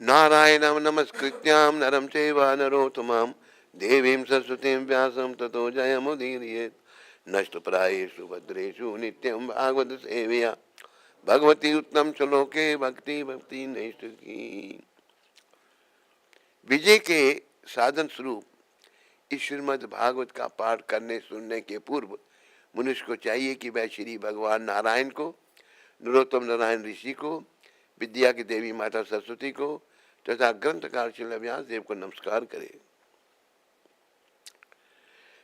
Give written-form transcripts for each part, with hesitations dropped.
नारायणं नमस्कृत्यां नरं चैव नरोत्तमं देवीं सरस्वतीं व्यासं ततो जयमुदीरयेत्। नष्टप्रायेषु भद्रेषु नित्यं भागवत सेवया भगवती उत्तम श्लोके भक्ति भक्ति नैष्ठिकी। विजय के साधन स्वरूप इस श्रीमद् भागवत का पाठ करने सुनने के पूर्व मनुष्य को चाहिए कि वह श्री भगवान नारायण को, नरोत्तम नारायण ऋषि को, विद्या की देवी माता सरस्वती को तथा ग्रंथकार श्री व्यास देव को नमस्कार करे।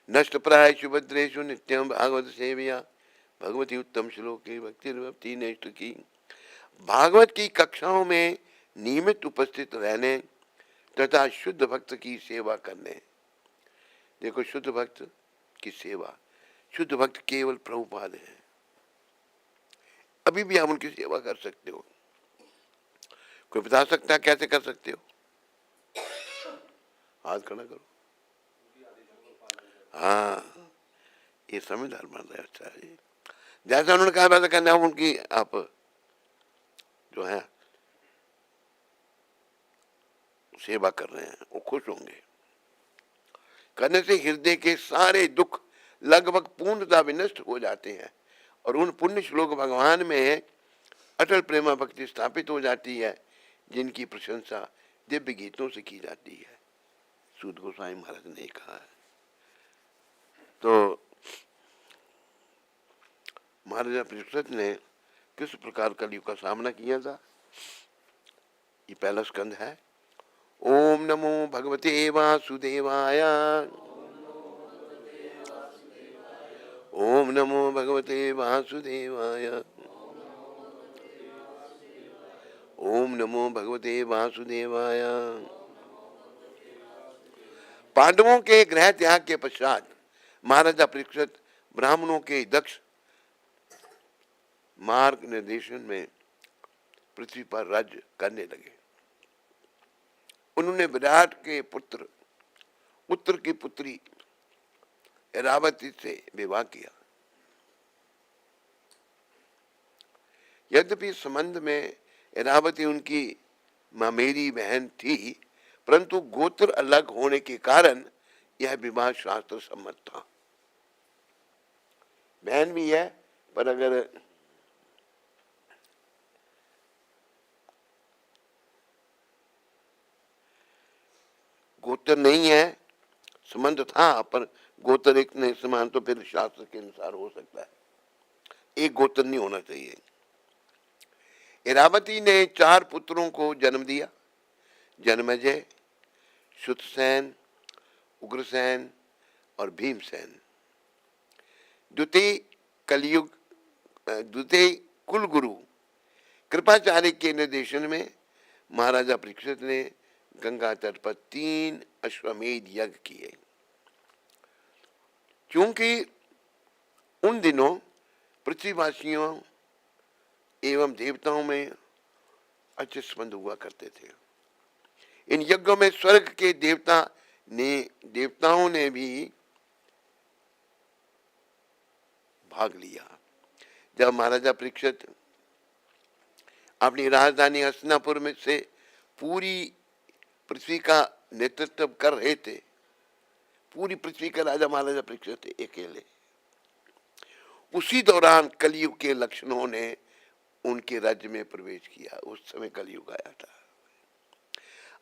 नष्ट प्राय सुभद्रेशु नित्यम भागवत सेवया भगवती उत्तम श्लोके भक्ति भक्ति नष्ट की। भागवत की कक्षाओं में नियमित उपस्थित रहने तथा शुद्ध भक्त की सेवा करने। देखो, शुद्ध भक्त की सेवा, शुद्ध भक्त केवल प्रभुपाद है। अभी भी आप उनकी सेवा कर सकते हो। कोई बता सकता है कैसे कर सकते हो? हाथ खड़ा करो। हाँ, ये समझदार बन रहे। अच्छा जी, जैसा उन्होंने कहा वैसा करना। उनकी आप जो है सेवा कर रहे हैं, वो खुश होंगे। करने से हृदय के सारे दुख लगभग पूर्णतः विनष्ट हो जाते हैं और उन पुण्य श्लोक भगवान में अटल प्रेमा भक्ति स्थापित हो जाती है, जिनकी प्रशंसा दिव्य गीतों से की जाती है। सूत गोस्वामी महाराज ने कहा है। तो महाराजा परीक्षित ने किस प्रकार कलयुग का सामना किया था, ये पहला स्कंद है। ओम नमो भगवते वासुदेवाय। ओम नमो भगवते वासुदेवाय। ओम नमो भगवते वासुदेवाय। पांडवों के गृह त्याग के पश्चात महाराजा परीक्षित ब्राह्मणों के दक्ष मार्ग निर्देशन में पृथ्वी पर राज्य करने लगे। उन्होंने विराट के पुत्र उत्तर की पुत्री ऐरावती से विवाह किया। यद्यपि संबंध में ऐरावती उनकी मामेरी बहन थी, परंतु गोत्र अलग होने के कारण यह विवाह शास्त्र सम्मत था। बहन भी है, पर अगर गोत्र नहीं है, संबंध था पर गोत्र एक नहीं समान, तो फिर शास्त्र के अनुसार हो सकता है। एक गोत्र नहीं होना चाहिए। ऐरावती ने 4 पुत्रों को जन्म दिया। जन्मेजय, श्रुतसेन, उग्रसेन और भीमसेन। द्वितीय कुलगुरु कृपाचार्य के निर्देशन में महाराजा परीक्षित ने गंगा तट पर 3 अश्वमेध यज्ञ किए। क्योंकि उन दिनों पृथ्वीवासियों एवं देवताओं में अच्छे संबंध हुआ करते थे। इन यज्ञों में स्वर्ग के देवताओं ने भी भाग लिया। जब महाराजा परीक्षित अपनी राजधानी हस्तिनापुर में से पूरी पृथ्वी का नेतृत्व कर रहे थे, पूरी पृथ्वी का राजा महाराजा परीक्षित थे अकेले, उसी दौरान कलयुग के लक्षणों ने उनके राज्य में प्रवेश किया। उस समय कलयुग आया था,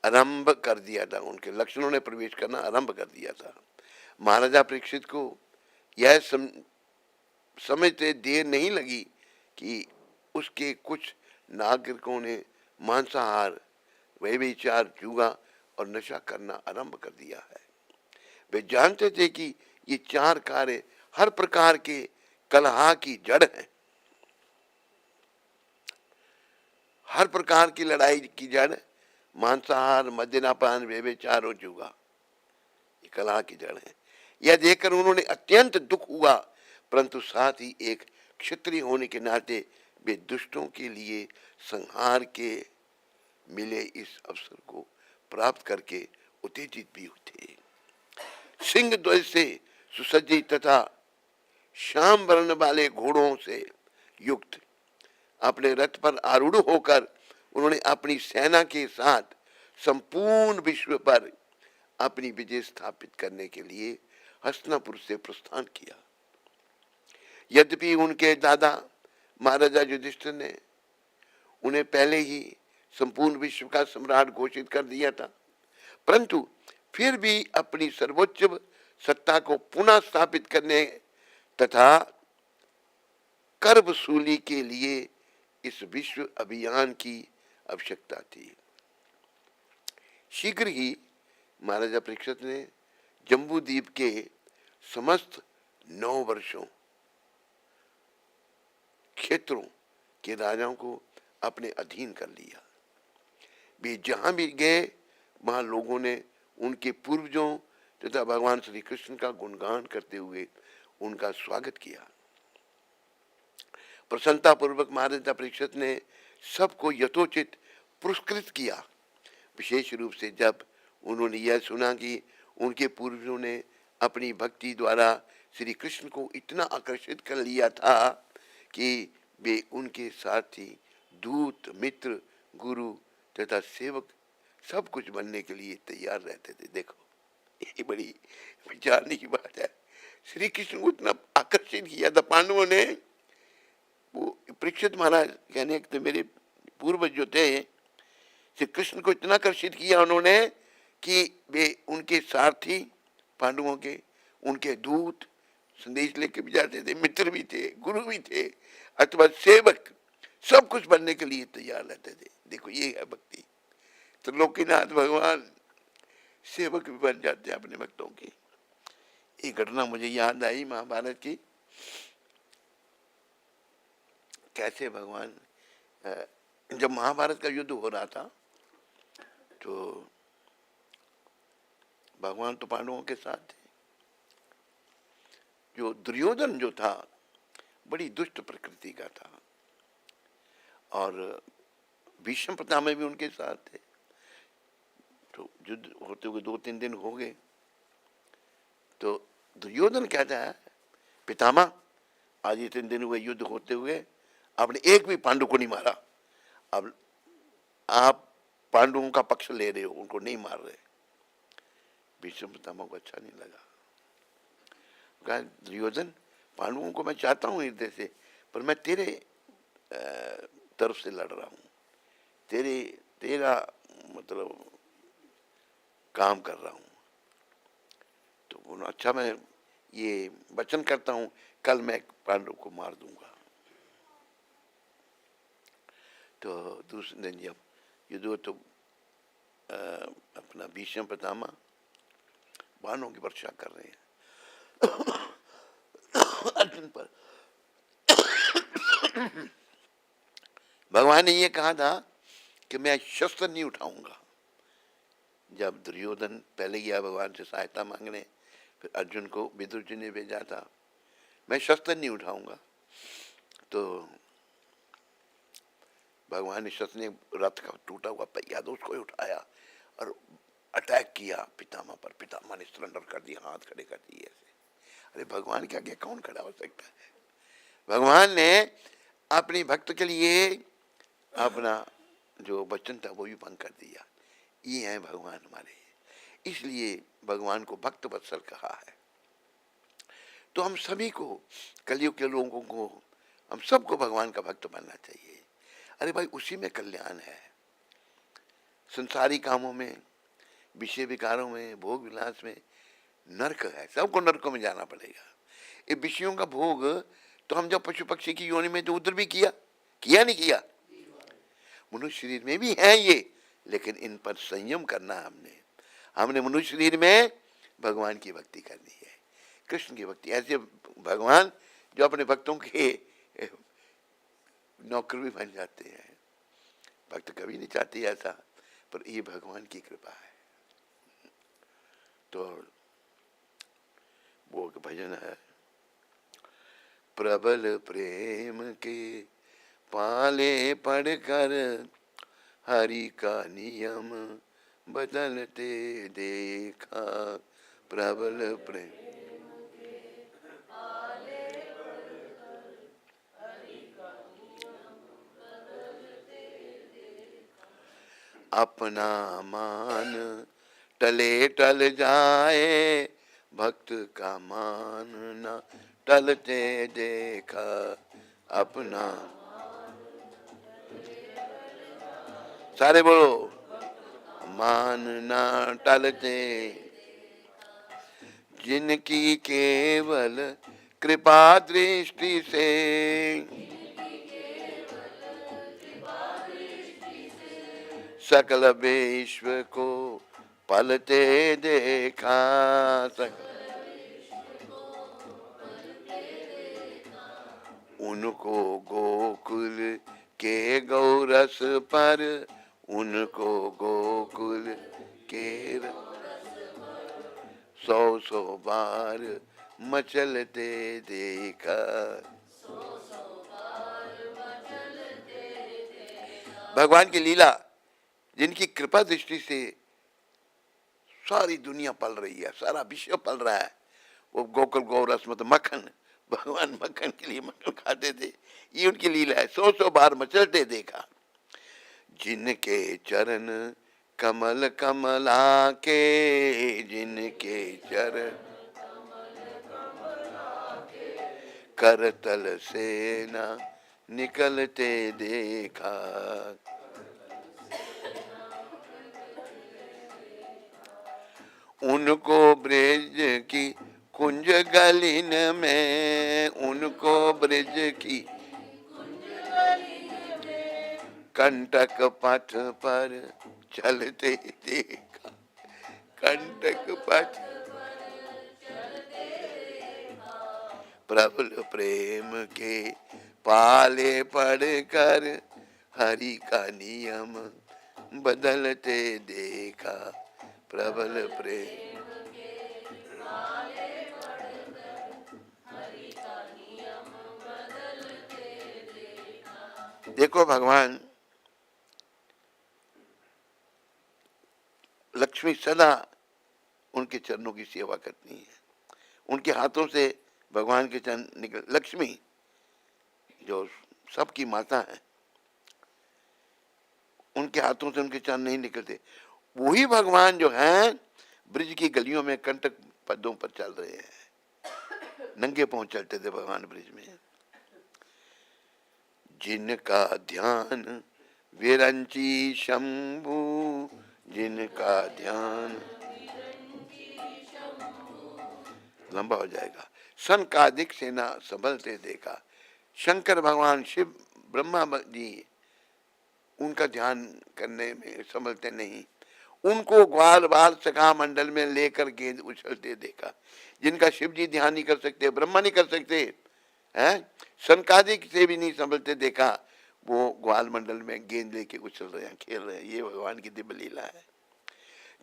आरंभ कर दिया था। उनके लक्षणों ने प्रवेश करना आरंभ कर दिया था। महाराजा परीक्षित को यह समझते देर नहीं लगी कि उसके कुछ नागरिकों ने मांसाहार, व्यभिचार, जुआ और नशा करना आरंभ कर दिया है। वे जानते थे कि ये 4 कार्य हर प्रकार के कलह की जड़ है। हर प्रकार की लड़ाई की जड़ मांसाहार, मद्यपान, व्यभिचार और जुआ, ये कलह की जड़ है। यह देखकर उन्होंने अत्यंत दुख हुआ, परंतु साथ ही एक क्षत्रिय होने के नाते वे दुष्टों के लिए संहार के मिले इस अवसर को प्राप्त करके उत्तेजित भी थे। सिंह ध्वज से सुसज्जित तथा श्याम वर्ण वाले घोड़ों से युक्त अपने रथ पर आरूढ़ होकर उन्होंने अपनी सेना के साथ संपूर्ण विश्व पर अपनी विजय स्थापित करने के लिए हस्तिनापुर से प्रस्थान किया। यद्यपि उनके दादा महाराजा युधिष्ठिर ने उन्हें पहले ही संपूर्ण विश्व का सम्राट घोषित कर दिया था, परंतु फिर भी अपनी सर्वोच्च सत्ता को पुनः स्थापित करने तथा कर वसूली के लिए इस विश्व अभियान की आवश्यकता थी। शीघ्र ही महाराजा परीक्षित ने जम्बू द्वीप के समस्त 9 वर्षों क्षेत्रों के राजाओं को अपने अधीन कर लिया। वे जहां भी गए वहां लोगों ने उनके पूर्वजों तथा भगवान श्री कृष्ण का गुणगान करते हुए उनका स्वागत किया। प्रसन्नता पूर्वक महाराजा परीक्षित ने सबको यथोचित पुरस्कृत किया, विशेष रूप से जब उन्होंने यह सुना कि उनके पूर्वजों ने अपनी भक्ति द्वारा श्री कृष्ण को इतना आकर्षित कर लिया था कि वे उनके साथी, दूत, मित्र, गुरु तथा सेवक सब कुछ बनने के लिए तैयार रहते थे। देखो, ये बड़ी विचारने की बात है। श्री कृष्ण को इतना आकर्षित किया था पांडवों ने। वो परीक्षित महाराज कहने तो मेरे पूर्वज जो थे, श्री कृष्ण को इतना आकर्षित किया उन्होंने कि वे उनके सारथी पांडवों के, उनके दूत संदेश लेके भी जाते थे, मित्र भी थे, गुरु भी थे, अथवा सेवक, सब कुछ बनने के लिए तैयार रहते थे। देखो, ये है भक्ति। त्रिलोकीनाथ भगवान सेवक भी बन जाते हैं अपने भक्तों की। एक घटना मुझे याद आई महाभारत की, कैसे भगवान, जब महाभारत का युद्ध हो रहा था तो भगवान तो पांडवों के साथ थे। जो दुर्योधन जो था बड़ी दुष्ट प्रकृति का था और भीष्म पितामह भी उनके साथ थे। तो युद्ध होते हुए 2-3 दिन हो गए तो दुर्योधन कहता है, पितामह आज ये 3 दिन हुए युद्ध होते हुए, आपने एक भी पांडु को नहीं मारा। अब आप पांडवों का पक्ष ले रहे हो, उनको नहीं मार रहे। भीष्म पितामह को अच्छा नहीं लगा। कहा, दुर्योधन, पांडवों को मैं चाहता हूँ हृदय से, पर मैं तेरे तरफ से लड़ रहा हूँ, तेरा मतलब काम कर रहा हूँ। तो बोलो, अच्छा, मैं ये वचन करता हूँ, कल मैं पांडव को मार दूंगा। तो दूसरे दिन जब युद्ध हो तो अपना भीष्म पितामह बाणों की वर्षा कर रहे हैं अर्जुन पर। भगवान ने ये कहा था कि मैं शस्त्र नहीं उठाऊंगा। जब दुर्योधन पहले गया भगवान से सहायता मांगने, फिर अर्जुन को विदुर जी ने भेजा था, मैं शस्त्र नहीं उठाऊंगा। तो भगवान ने शस्त्र ने रथ का टूटा हुआ पहिया था उसको उठाया और अटैक किया पितामह पर। पितामह ने सरेंडर कर दिया, हाथ खड़े कर दिए ऐसे। अरे भगवान के आगे कौन खड़ा हो सकता है? भगवान ने अपनी भक्त के लिए अपना जो वचन था वो भी भंग कर दिया। ये है भगवान हमारे, इसलिए भगवान को भक्त वत्सल कहा है। तो हम सभी को, कलयुग के लोगों को, हम सबको भगवान का भक्त बनना चाहिए। अरे भाई, उसी में कल्याण है। संसारी कामों में, विषय विकारों में, भोग विलास में नरक है। सबको नरकों में जाना पड़ेगा। ये विषयों का भोग तो हम जब पशु पक्षी की योनि में तो उधर भी किया नहीं किया? मनुष्य शरीर में भी है ये, लेकिन इन पर संयम करना हमने मनुष्य शरीर में भगवान की भक्ति करनी है, कृष्ण की भक्ति। ऐसे भगवान जो अपने भक्तों के नौकर भी बन जाते हैं। भक्त कभी नहीं चाहते ऐसा, पर ये भगवान की कृपा है। तो वो भजन है, प्रबल प्रेम के पाले पढ़कर हरि का नियम बदलते देखा। प्रबल प्रेम अपना मान टले टल जाए, भक्त का मान न टलते देखा अपना। सारे बोलो, मान न टलते, जिनकी केवल कृपा दृष्टि से, सकल विश्व को पलते देखा। सकल उनको गोकुल के गौरस पर, उनको गोकुल के सौ सौ बार मचलते देखा। भगवान की लीला, जिनकी कृपा दृष्टि से सारी दुनिया पल रही है, सारा विश्व पल रहा है। वो गोकुल गौरस मतलब मक्खन, भगवान मक्खन के लिए मक्खन खाते थे, ये उनकी लीला है। सौ सौ बार मचलते देखा। जिनके चरण कमल कमला के, जिनके चरण करतल से ना निकलते देखा। उनको ब्रज की कुंज गलिन में, उनको ब्रज की कंटक पथ पर चलते देखा। कंटक पथ प्रबल प्रेम के पाले पड़कर, हरि का नियम बदलते देखा। प्रबल प्रेम, देखो भगवान लक्ष्मी सदा उनके चरणों की सेवा करती है। उनके हाथों से भगवान के चरण निकल, लक्ष्मी जो सबकी माता है, उनके हाथों से उनके चरण नहीं निकलते। वही भगवान जो है ब्रिज की गलियों में कंटक पदों पर चल रहे हैं। नंगे पांव चलते थे भगवान ब्रिज में। जिनका ध्यान विरंची शंभु, जिनका ध्यान, लंबा हो जाएगा। सनकादिक सेना संभलते देखा। शंकर भगवान शिव ब्रह्मा जी उनका ध्यान करने में संभलते नहीं। उनको ग्वाल बाल सखा मंडल में लेकर गेंद उछलते देखा। जिनका शिव जी ध्यान नहीं कर सकते, ब्रह्मा नहीं कर सकते हैं, सनकादिक से भी नहीं संभलते देखा, वो ग्वाल मंडल में गेंद लेके उछल रहे हैं, खेल रहे हैं। ये भगवान की दिव्य लीला है।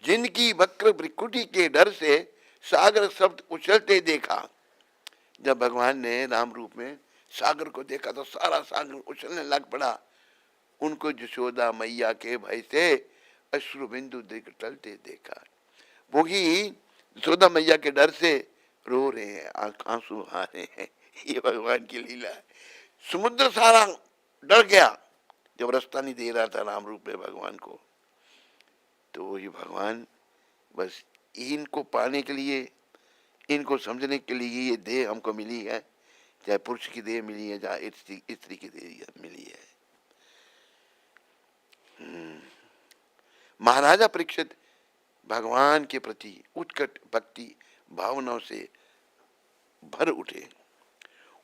जिनकी वक्र भ्रिकुटी के डर से सागर शब्द उछलते देखा। जब भगवान ने राम रूप में सागर को देखा तो सारा सागर उछलने लग पड़ा। उनको यशोदा मैया के भय से अश्रु बिंदु देख टलते देखा। वो ही यशोदा मैया के डर से रो रहे हैं, आंसू आ रहे हैं। ये भगवान की लीला है। समुद्र सारा डर गया जब रास्ता नहीं दे रहा था राम रूप में भगवान को। तो वही भगवान बस इनको पाने के लिए, इनको समझने के लिए ये देह हमको मिली है, चाहे पुरुष की देह मिली है, चाहे स्त्री की देह मिली है। महाराजा परीक्षित भगवान के प्रति उत्कट भक्ति भावनाओं से भर उठे।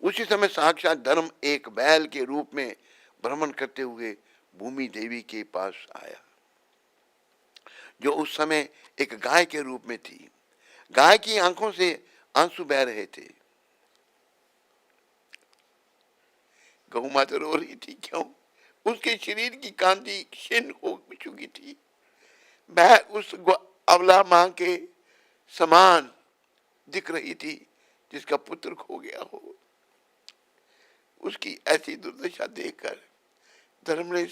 उसी समय साक्षात धर्म एक बैल के रूप में भ्रमण करते हुए भूमि देवी के पास आया, जो उस समय एक गाय के रूप में थी। गाय की आंखों से आंसू बह रहे थे। गौ माता रो रही थी। क्यों? उसके शरीर की कांति क्षीण हो चुकी थी। वह उस अबला मां के समान दिख रही थी जिसका पुत्र खो गया हो। उसकी ऐसी दुर्दशा देखकर धर्म ने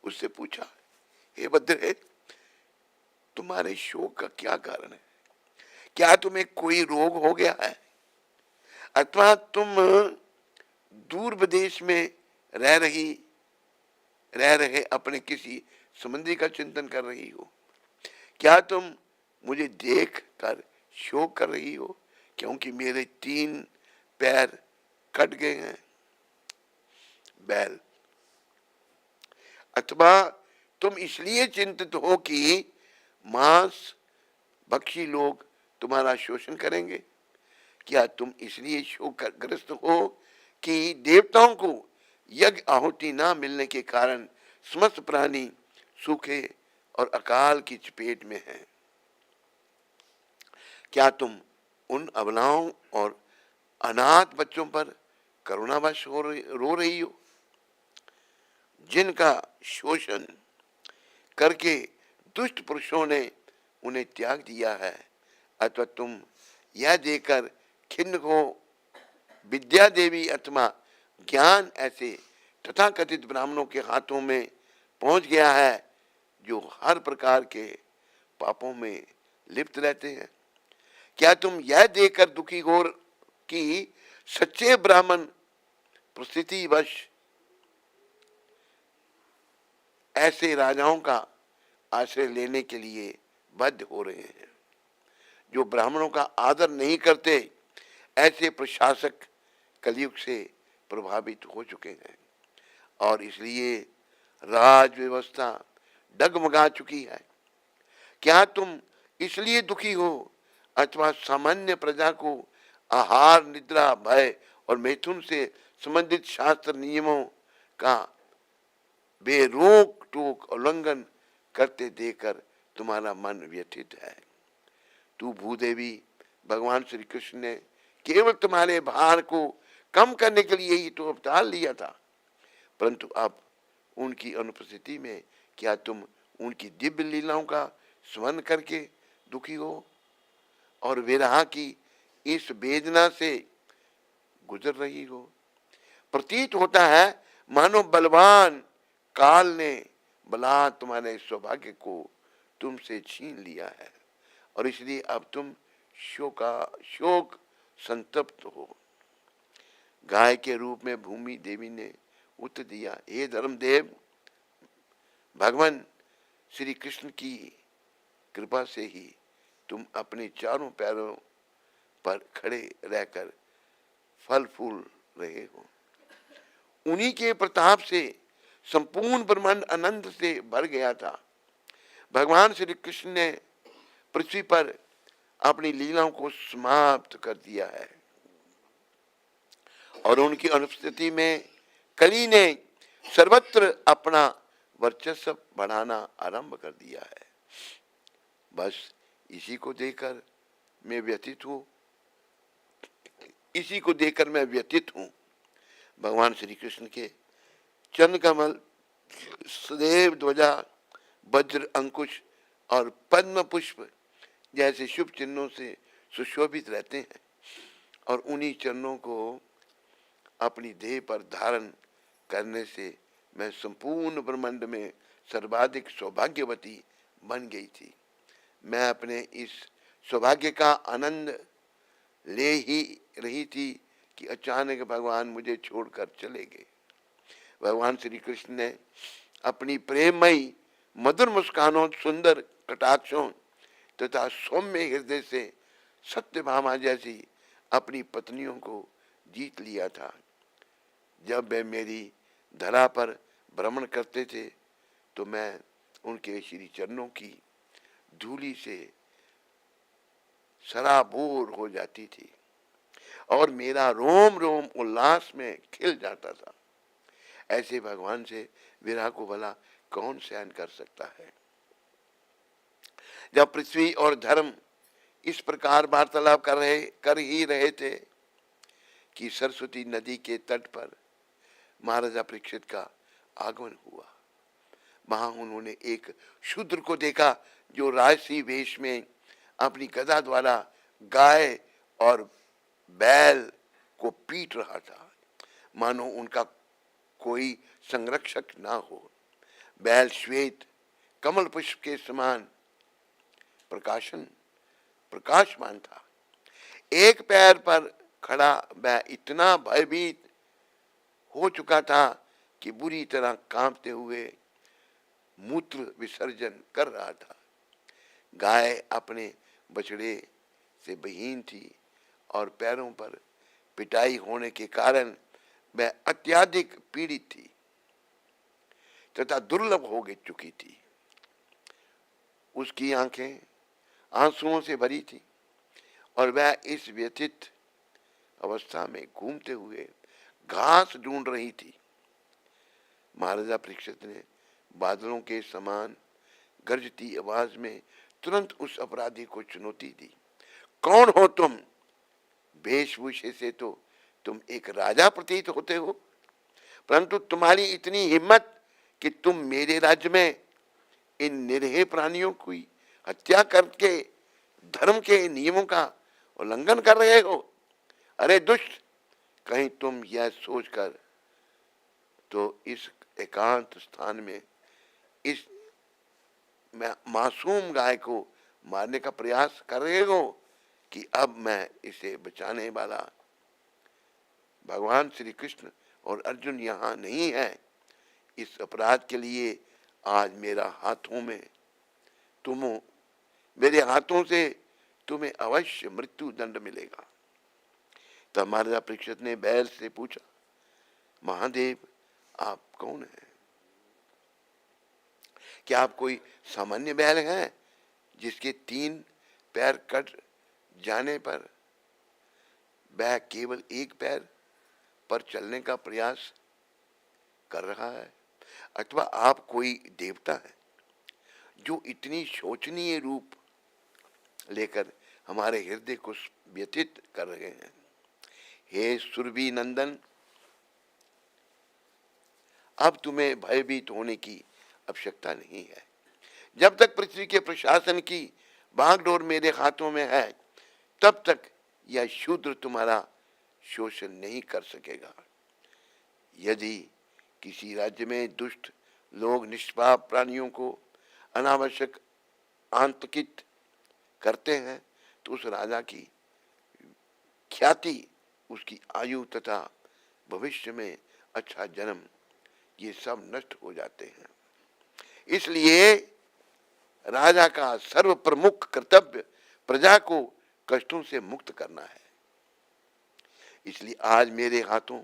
उससे पूछा, हे भद्रे, तुम्हारे शोक का क्या कारण है? क्या तुम्हें कोई रोग हो गया है अथवा तुम दूर विदेश में रह रहे अपने किसी समुद्री का चिंतन कर रही हो? क्या तुम मुझे देख कर शोक कर रही हो क्योंकि मेरे 3 पैर कट गए हैं? बैल, अथवा तुम इसलिए चिंतित हो कि मांस भक्षी लोग तुम्हारा शोषण करेंगे? क्या तुम इसलिए शोकग्रस्त हो कि देवताओं को यज्ञ आहुति ना मिलने के कारण समस्त प्राणी सूखे और अकाल की चपेट में हैं? क्या तुम उन अबलाओं और अनाथ बच्चों पर करुणावश रो रही हो जिनका शोषण करके दुष्ट पुरुषों ने उन्हें त्याग दिया है? अथवा तुम यह देखकर खिन्न हो विद्या देवी अथवा ज्ञान ऐसे तथाकथित ब्राह्मणों के हाथों में पहुंच गया है जो हर प्रकार के पापों में लिप्त रहते हैं? क्या तुम यह देखकर दुखी हो कि सच्चे ब्राह्मण परिस्थितिवश ऐसे राजाओं का आश्रय लेने के लिए बाध्य हो रहे हैं? जो ब्राह्मणों का आदर नहीं करते ऐसे प्रशासक कलयुग से प्रभावित हो चुके हैं और इसलिए राज व्यवस्था डगमगा चुकी है। क्या तुम इसलिए दुखी हो अथवा सामान्य प्रजा को आहार, निद्रा, भय और मैथुन से संबंधित शास्त्र नियमों का बेरोक टोक उल्लंघन करते देखकर तुम्हारा मन व्यथित है? तू भूदेवी, भगवान श्री कृष्ण ने केवल तुम्हारे भार को कम करने के लिए ही तो अवतार लिया था, परंतु अब उनकी अनुपस्थिति में क्या तुम उनकी दिव्य लीलाओं का स्मरण करके दुखी हो और विरह की इस वेदना से गुजर रही हो? प्रतीत होता है मानो बलवान काल ने बलात् तुम्हारे सौभाग्य को तुमसे छीन लिया है और इसलिए अब तुम शोक संतप्त हो। गाय के रूप में भूमि देवी ने उत्तर दिया, हे धर्मदेव, भगवान श्री कृष्ण की कृपा से ही तुम अपने चारों पैरों पर खड़े रहकर फल फूल रहे हो। उन्हीं के प्रताप से संपूर्ण ब्रह्मांड आनंद से भर गया था। भगवान श्री कृष्ण ने पृथ्वी पर अपनी लीलाओं को समाप्त कर दिया है और उनकी अनुपस्थिति में कली ने सर्वत्र अपना वर्चस्व बढ़ाना आरंभ कर दिया है। बस इसी को देखकर मैं व्यतीत हूँ। भगवान श्री कृष्ण के चरण कमल, सदैव ध्वजा, वज्र अंकुश और पद्म पुष्प जैसे शुभ चिन्हों से सुशोभित रहते हैं और उन्हीं चरणों को अपनी देह पर धारण करने से मैं संपूर्ण ब्रह्मांड में सर्वाधिक सौभाग्यवती बन गई थी। मैं अपने इस सौभाग्य का आनंद ले ही रही थी कि अचानक भगवान मुझे छोड़कर चले गए। भगवान श्री कृष्ण ने अपनी प्रेममयी मधुर मुस्कानों, सुंदर कटाक्षों तथा सौम्य हृदय से सत्यभामा जैसी अपनी पत्नियों को जीत लिया था। जब वे मेरी धरा पर भ्रमण करते थे तो मैं उनके श्री चरणों की धूलि से सराबोर हो जाती थी और मेरा रोम रोम उल्लास में खिल जाता था। ऐसे भगवान से विरह को भला कौन सहन कर सकता है? जब पृथ्वी और धर्म इस प्रकार वार्तालाप कर ही रहे थे कि सरस्वती नदी के तट पर महाराजा परीक्षित का आगमन हुआ। वहां उन्होंने एक शूद्र को देखा जो राजसी वेश में अपनी गदा द्वारा गाय और बैल को पीट रहा था, मानो उनका कोई संरक्षक ना हो। बैल श्वेत कमल पुष्प के समान प्रकाशमान था। एक पैर पर खड़ा वह इतना भयभीत हो चुका था कि बुरी तरह कांपते हुए मूत्र विसर्जन कर रहा था। गाय अपने बछड़े से बहीन थी और पैरों पर पिटाई होने के कारण वह अत्यधिक पीड़ित थी तथा दुर्लभ हो चुकी थी। उसकी आंखें आंसुओं से भरी थी और वह इस व्यथित अवस्था में घूमते हुए घास ढूंढ रही थी। महाराजा परीक्षित ने बादलों के समान गरजती आवाज में तुरंत उस अपराधी को चुनौती दी। कौन हो तुम? वेशभूषे से तो तुम एक राजा प्रतीत होते हो, परंतु तुम्हारी इतनी हिम्मत कि तुम मेरे राज्य में इन निरीह प्राणियों की हत्या करके धर्म के नियमों का उल्लंघन कर रहे हो। अरे दुष्ट, कहीं तुम यह सोचकर तो इस एकांत स्थान में इस मासूम गाय को मारने का प्रयास कर रहे हो कि अब मैं इसे बचाने वाला भगवान श्री कृष्ण और अर्जुन यहाँ नहीं है। इस अपराध के लिए आज मेरे हाथों से तुम्हें अवश्य मृत्यु दंड मिलेगा। तब महाराजा परीक्षित ने बैल से पूछा, महादेव आप कौन हैं? क्या आप कोई सामान्य बैल हैं जिसके 3 पैर कट जाने पर वह केवल एक पैर पर चलने का प्रयास कर रहा है, अथवा आप कोई देवता है जो इतनी शोचनीय रूप लेकर हमारे हृदय को व्यथित कर रहे हैं? हे सुरभि नंदन, अब तुम्हें भयभीत होने की आवश्यकता नहीं है। जब तक पृथ्वी के प्रशासन की बागडोर मेरे हाथों में है, तब तक यह शूद्र तुम्हारा शोषण नहीं कर सकेगा। यदि किसी राज्य में दुष्ट लोग निष्पाप प्राणियों को अनावश्यक आतंकित करते हैं, तो उस राजा की ख्याति, उसकी आयु तथा भविष्य में अच्छा जन्म, ये सब नष्ट हो जाते हैं। इसलिए राजा का सर्व प्रमुख कर्तव्य प्रजा को कष्टों से मुक्त करना है। इसलिए आज मेरे हाथों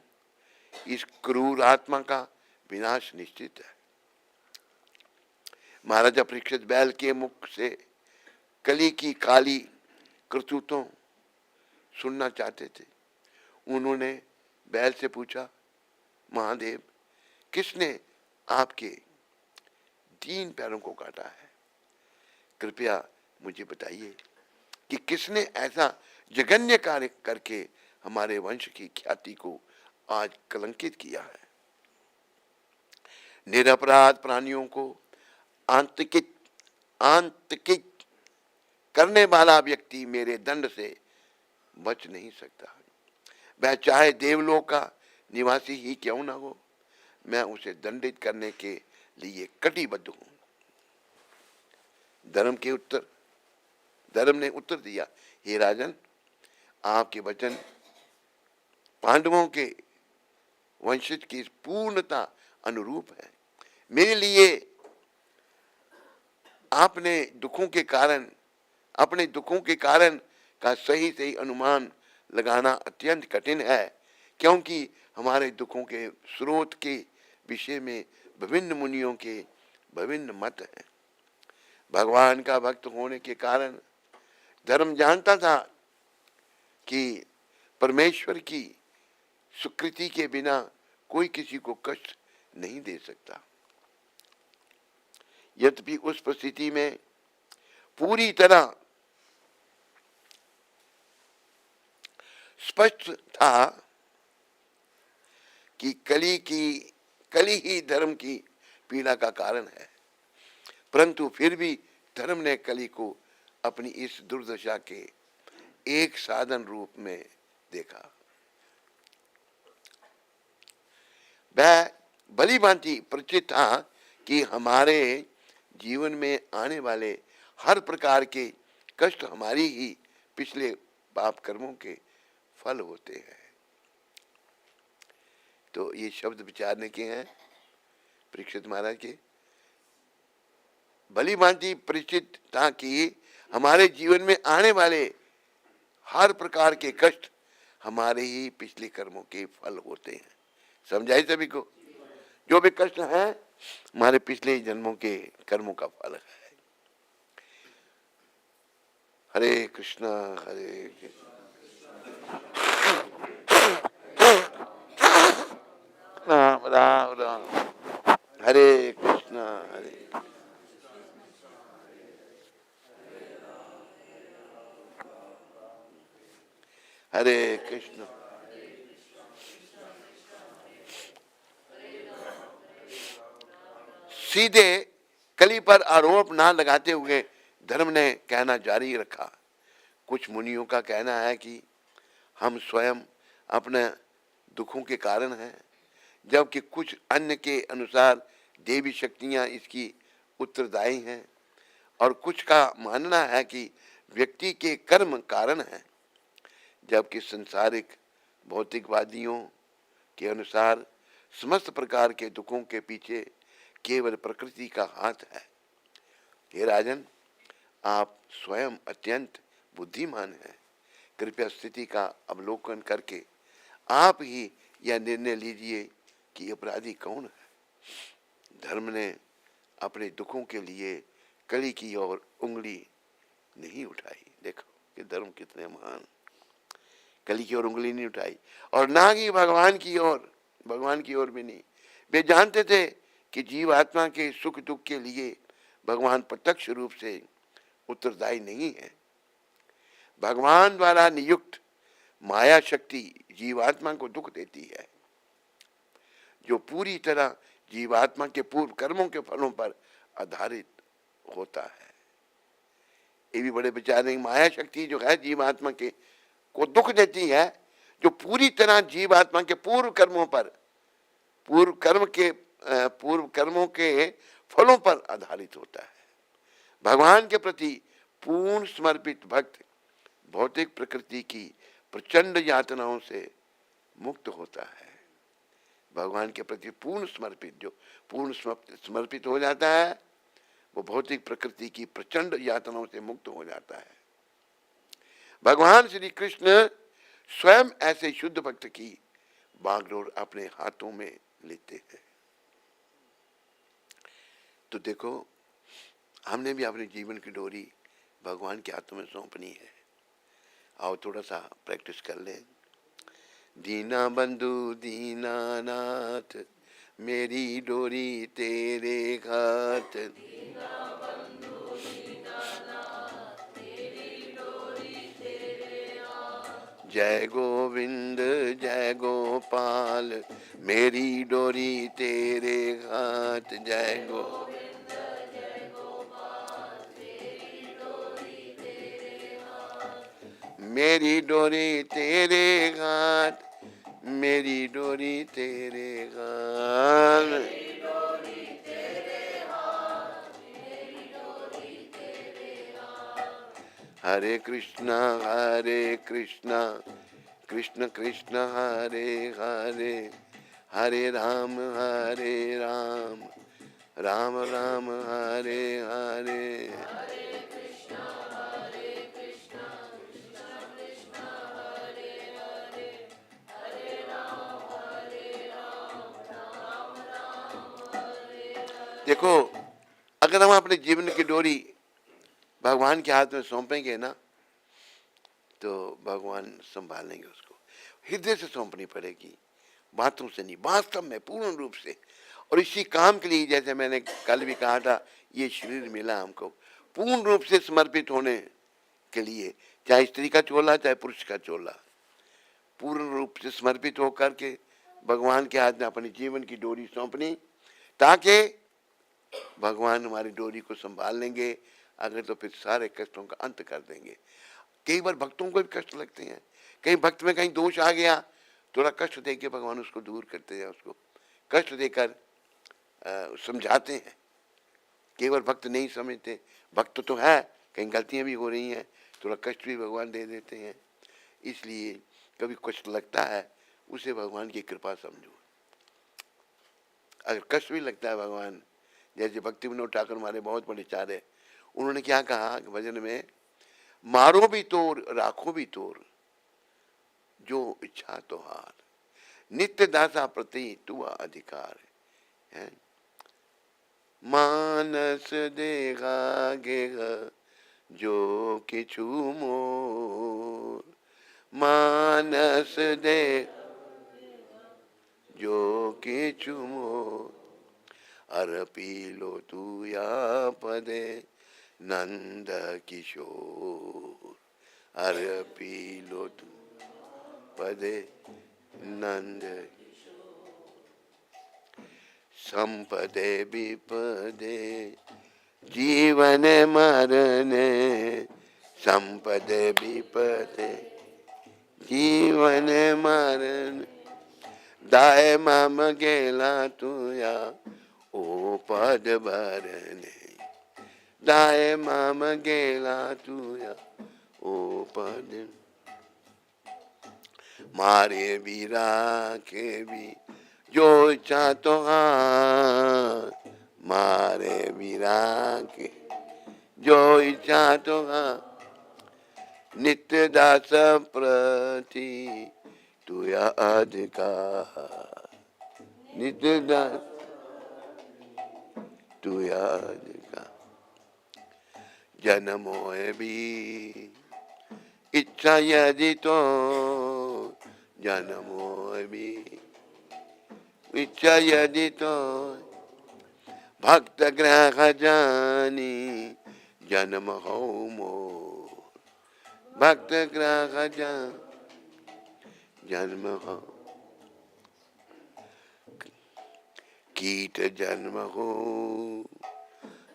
इस क्रूर आत्मा का विनाश निश्चित है। महाराजा परीक्षित बैल के मुख से कली की काली करतूतों सुनना चाहते थे। उन्होंने बैल से पूछा, महादेव, किसने आपके 3 पैरों को काटा है? कृपया मुझे बताइए कि किसने ऐसा जघन्य कार्य करके हमारे वंश की ख्याति को आज कलंकित किया है। निरपराध प्राणियों को आतंकित करने वाला व्यक्ति मेरे दंड से बच नहीं सकता। वह चाहे देवलोक का निवासी ही क्यों ना हो, मैं उसे दंडित करने के लिए कटिबद्ध हूं। धर्म ने उत्तर दिया, हे राजन, आपके वचन पांडवों के वंशज की पूर्णता अनुरूप है। मेरे लिए अपने दुखों के कारण का सही अनुमान लगाना अत्यंत कठिन है, क्योंकि हमारे दुखों के स्रोत के विषय में विभिन्न मुनियों के विभिन्न मत हैं। भगवान का भक्त होने के कारण धर्म जानता था कि परमेश्वर की स्वीकृति के बिना कोई किसी को कष्ट नहीं दे सकता। यद्यपि उस परिस्थिति में पूरी तरह स्पष्ट था कि कली ही धर्म की पीड़ा का कारण है, परंतु फिर भी धर्म ने कली को अपनी इस दुर्दशा के एक साधन रूप में देखा। वह भली भांति परिचित था कि हमारे जीवन में आने वाले हर प्रकार के कष्ट हमारी ही पिछले पाप कर्मों के फल होते हैं। तो ये शब्द विचारने के हैं परीक्षित महाराज के। भली भांति परिचित ताकि हमारे जीवन में आने वाले हर प्रकार के कष्ट हमारे ही पिछले कर्मों के फल होते हैं। समझाइए सभी को, जो भी कष्ट है हमारे पिछले जन्मों के कर्मों का फल है। हरे कृष्णा हरे कृष्णा। राम राम राम। हरे कृष्णा हरे। हरे कृष्ण। सीधे कली पर आरोप ना लगाते हुए धर्म ने कहना जारी रखा। कुछ मुनियों का कहना है कि हम स्वयं अपने दुखों के कारण हैं, जबकि कुछ अन्य के अनुसार देवी शक्तियां इसकी उत्तरदायी हैं, और कुछ का मानना है कि व्यक्ति के कर्म कारण हैं, जबकि संसारिक भौतिकवादियों के अनुसार समस्त प्रकार के दुखों के पीछे केवल प्रकृति का हाथ है। हे राजन, आप स्वयं अत्यंत बुद्धिमान हैं। कृपया स्थिति का अवलोकन करके आप ही यह निर्णय लीजिए कि अपराधी कौन है। धर्म ने अपने दुखों के लिए कली की ओर उंगली नहीं उठाई। देखो कि धर्म कितने महान। कली की ओर उंगली नहीं उठाई, और ना ही भगवान की ओर भी नहीं। वे जानते थे कि जीव आत्मा के सुख दुख के लिए भगवान प्रत्यक्ष रूप से उत्तरदायी नहीं है। भगवान द्वारा नियुक्त माया शक्ति जीवात्मा को दुख देती है, जो पूरी तरह जीवात्मा के पूर्व कर्मों के फलों पर आधारित होता है। ये भी बड़े विचार हैं। माया शक्ति जो है जीवात्मा के को दुख देती है, जो पूरी तरह जीवात्मा के पूर्व कर्मों के फलों पर आधारित होता है। भगवान के प्रति पूर्ण समर्पित भक्त भौतिक प्रकृति की प्रचंड यातनाओं से मुक्त होता है। भगवान के प्रति पूर्ण समर्पित हो जाता है, वो भौतिक प्रकृति की प्रचंड यातनाओं से मुक्त हो जाता है। भगवान श्री कृष्ण स्वयं ऐसे शुद्ध भक्त की बागडोर अपने हाथों में लेते हैं। तो देखो, हमने भी अपने जीवन की डोरी भगवान के हाथों में सौंपनी है। आओ थोड़ा सा प्रैक्टिस कर लें। दीना बंधु दीनानाथ, मेरी डोरी तेरे हाथ। जय गोविंद जय गोपाल, मेरी डोरी तेरे हाथ। जय गोविंद मेरी डोरी तेरे हाथ, मेरी डोरी तेरे हाथ। हरे कृष्णा कृष्ण कृष्ण हरे हरे, हरे राम राम राम हरे हरे। देखो, अगर हम अपने जीवन की डोरी भगवान के हाथ में सौंपेंगे ना, तो भगवान संभाल लेंगे उसको। हृदय से सौंपनी पड़ेगी, बातों से नहीं, वास्तव में पूर्ण रूप से। और इसी काम के लिए, जैसे मैंने कल भी कहा था, ये शरीर मिला हमको पूर्ण रूप से समर्पित होने के लिए। चाहे स्त्री का चोला चाहे पुरुष का चोला, पूर्ण रूप से समर्पित होकर के भगवान के हाथ में अपने जीवन की डोरी सौंपनी, ताकि भगवान हमारी डोरी को संभाल लेंगे। अगर तो फिर सारे कष्टों का अंत कर देंगे। कई बार भक्तों को भी कष्ट लगते हैं, कहीं भक्त में कहीं दोष आ गया, थोड़ा कष्ट देके भगवान उसको दूर करते हैं, उसको कष्ट देकर समझाते हैं। कई बार भक्त नहीं समझते, भक्त तो है, कहीं गलतियां भी हो रही हैं, थोड़ा कष्ट भी भगवान दे देते हैं। इसलिए कभी कष्ट लगता है, उसे भगवान की कृपा समझो। अगर कष्ट भी लगता है, भगवान जैसे भक्ति विनोद ठाकुर हमारे बहुत बड़े चार्य, उन्होंने क्या कहा भजन में, मारो भी तोर राखो भी तोर, जो इच्छा तो हार, नित्य दासा प्रति तू अधिकार है। मानस देगा गेह जो किछु मोर, मानस दे जो किछु मोर, अर्पिलो तू या पदे नंद किशोर, अर्पिलो तू पदे नंद, संपदे विपदे जीवन मरण, संपदे विपदे जीवन मरण, दाय मम गेला तुया ओ पद भरने, दाय मम गेला तुया ओ पद, मारे भी राखे भी जो इच्छा तो हाँ, मारे भी राखे जो इच्छा तो हाँ, नित्य दास प्रति तुया अधिकार, नित्य दास तुया अधिकार, जन्मों भी इच्छा यदि तो, जन्मों भी इच्छा यदि तो, भक्त ग्रह जानी जन्म हो मोर, भक्त ग्रह जान जन्म हो, कीट जन्म हो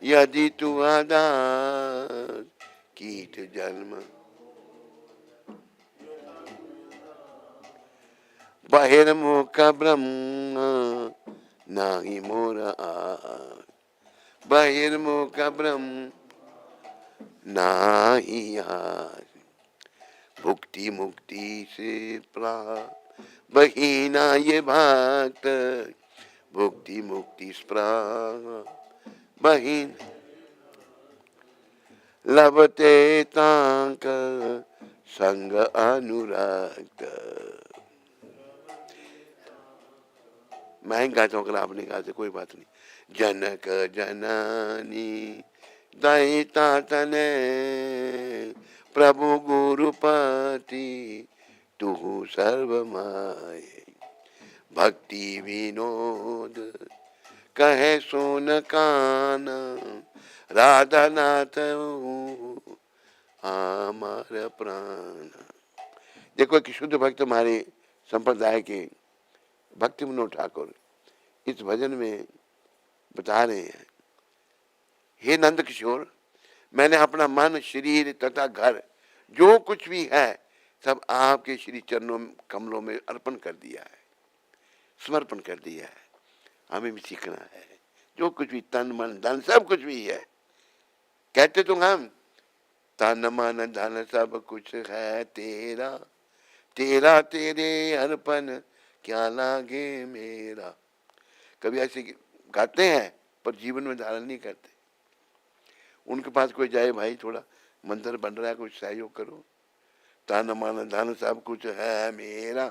यदि तू आदार, कीट जन्म बहिर्मुख ब्रह्म नाही मोर आर, बहिर्मुख ब्रह्म नाही आर, भुक्ति मुक्ति से प्राप्त बहीना ये भक्त, भुक्ति मुक्ति प्राप्त बहीन, लभते तांक संग अनुरक्त। मैं गाता हूँ, अगर आप नहीं गाते कोई बात नहीं। जनक जननी दयिता तने, प्रभु गुरुपति तुहु सर्वमाय, भक्ति विनोद कहे सोन कान, राधा नाथ हमार प्राण। देखो कि शुद्ध भक्त हमारे संप्रदाय के भक्ति विनोद ठाकुर इस भजन में बता रहे हैं, हे नंद किशोर, मैंने अपना मन शरीर तथा घर जो कुछ भी है सब आपके श्री चरणों कमलों में अर्पण कर दिया है, समर्पण कर दिया है। हमें भी सीखना है, जो कुछ भी तन मन धन सब कुछ भी है, कहते तो हम तन मन धन सब कुछ है तेरा, तेरा तेरे अर्पण क्या लागे मेरा। कभी ऐसे गाते हैं पर जीवन में धारण नहीं करते। उनके पास कोई जाए, भाई थोड़ा मंदिर बन रहा है, कुछ सहयोग करो, तन मन धन सब कुछ है मेरा,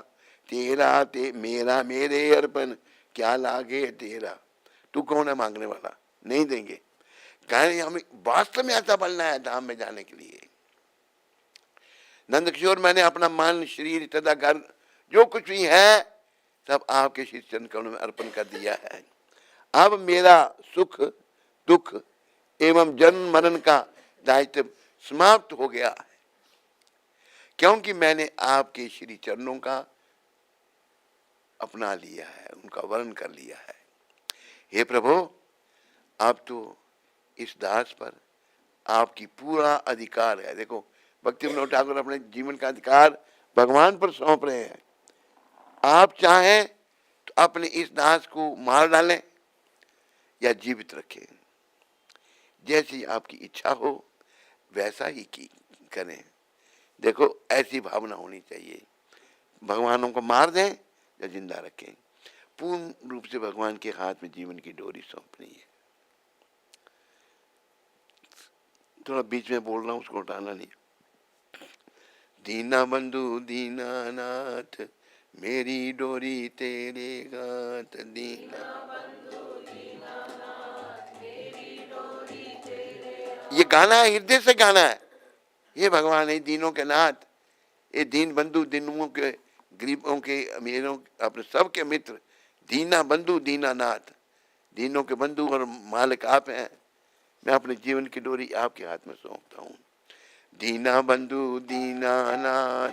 तेरा मेरा मेरे अर्पण क्या लागे तेरा। तू कौन है मांगने वाला, नहीं देंगे। कहें हमें वास्तव में ऐसा बनना है धाम में जाने के लिए। नंद किशोर, मैंने अपना मन शरीर तथा घर जो कुछ भी है सब आपके श्री चरण कमलों में अर्पण कर दिया है। अब मेरा सुख दुख एवं जन्म मरण का दायित्व समाप्त हो गया है, क्योंकि मैंने आपके श्री चरणों का अपना लिया है, उनका वर्ण कर लिया है। हे प्रभु, आप तो इस दास पर आपकी पूरा अधिकार है। देखो भक्ति विनोद ठाकुर अपने जीवन का अधिकार भगवान पर सौंप रहे हैं। आप चाहें तो अपने इस दास को मार डालें या जीवित रखें, जैसी आपकी इच्छा हो वैसा ही की करें। देखो ऐसी भावना होनी चाहिए, भगवानों को मार दें या जिंदा रखें, पूर्ण रूप से भगवान के हाथ में जीवन की डोरी सौंपनी है। थोड़ा बीच में बोल रहा हूँ, उसको हटाना नहीं। दीना बंधु दीनानाथ मेरी डोरी तेरे गाथ, दीना ये गाना है, हृदय से गाना है। ये भगवान है दीनों के नाथ, ये दीन बंधु, दीनों के, गरीबों के, अमीरों, अपने सबके मित्र, दीना बंधु दीना नाथ, दीनों के बंधु और मालिक आप हैं। मैं अपने जीवन की डोरी आपके हाथ में सौंपता हूँ। दीना बंधु दीना नाथ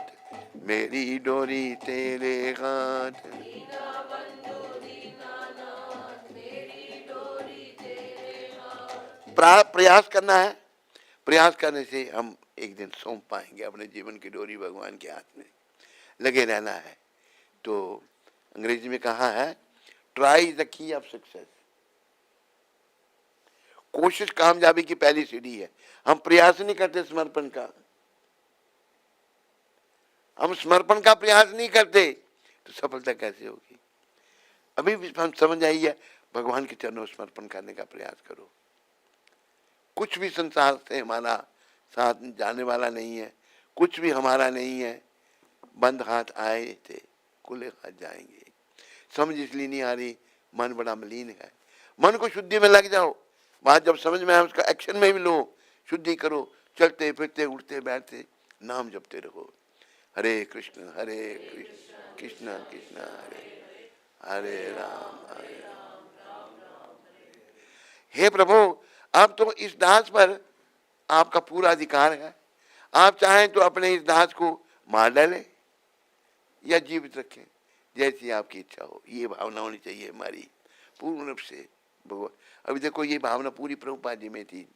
मेरी डोरी तेरे हाथ। प्रयास करना है, प्रयास करने से हम एक दिन सौंप पाएंगे अपने जीवन की डोरी भगवान के हाथ में। लगे रहना है। तो अंग्रेजी में कहा है try is the key of success. कोशिश कामयाबी की पहली सीढ़ी है। हम प्रयास नहीं करते समर्पण का, हम समर्पण का प्रयास नहीं करते तो सफलता कैसे होगी। अभी भी हम समझ आई है, भगवान के चरणों में समर्पण करने का प्रयास करो। कुछ भी संसार से हमारा साथ जाने वाला नहीं है, कुछ भी हमारा नहीं है। बंद हाथ आए थे, खुले हाथ जाएंगे। समझ इसलिए नहीं आ रही, मन बड़ा मलिन है। मन को शुद्धि में लग जाओ, बात जब समझ में आए उसका एक्शन में भी लो, शुद्धि करो। चलते फिरते उठते बैठते नाम जपते रहो। हरे कृष्ण कृष्ण कृष्ण हरे हरे राम। हे प्रभु, अब तो इस दास पर आपका पूरा अधिकार है। आप चाहें तो अपने इस दास को मार डालें या जीवित रखें, जैसी आपकी इच्छा हो। ये भावना होनी चाहिए हमारी पूर्ण रूप से। भगवान, अभी देखो ये भावना पूरी प्रभुपाद जी में थी।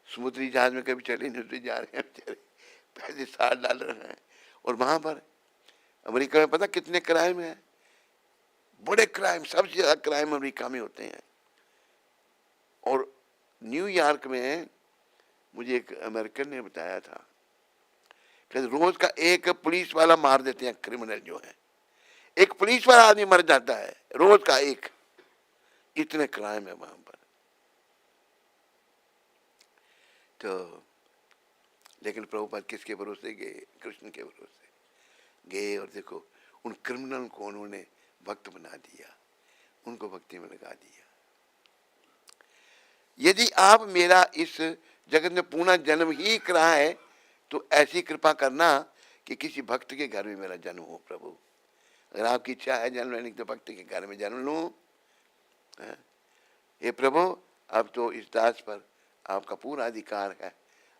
समुद्री जहाज में कभी चले नहीं, जा रहे हैं बेचारे, पैसे साथ डाल रहे हैं। और वहां पर अमेरिका में पता कितने क्राइम है, बड़े क्राइम, सबसे ज्यादा क्राइम अमेरिका में होते हैं। और न्यूयॉर्क में मुझे एक अमेरिकन ने बताया था कि रोज का एक पुलिस वाला मार देते हैं क्रिमिनल जो है। एक पुलिस वाला आदमी मर जाता है रोज का एक। इतने क्राइम है वहां पर। तो लेकिन प्रभुपाद किसके भरोसे गए? कृष्ण के भरोसे गए। और देखो उन क्रिमिनल को उन्होंने भक्त बना दिया, उनको भक्ति में लगा दिया। यदि आप मेरा इस जगत में पुनः जन्म ही कराए तो ऐसी कृपा करना कि किसी भक्त के घर में मेरा जन्म हो प्रभु। अगर आपकी इच्छा है जन्म लेने की तो भक्त के घर में जन्म लूं। ये प्रभु, अब तो इस दास पर आपका पूरा अधिकार है।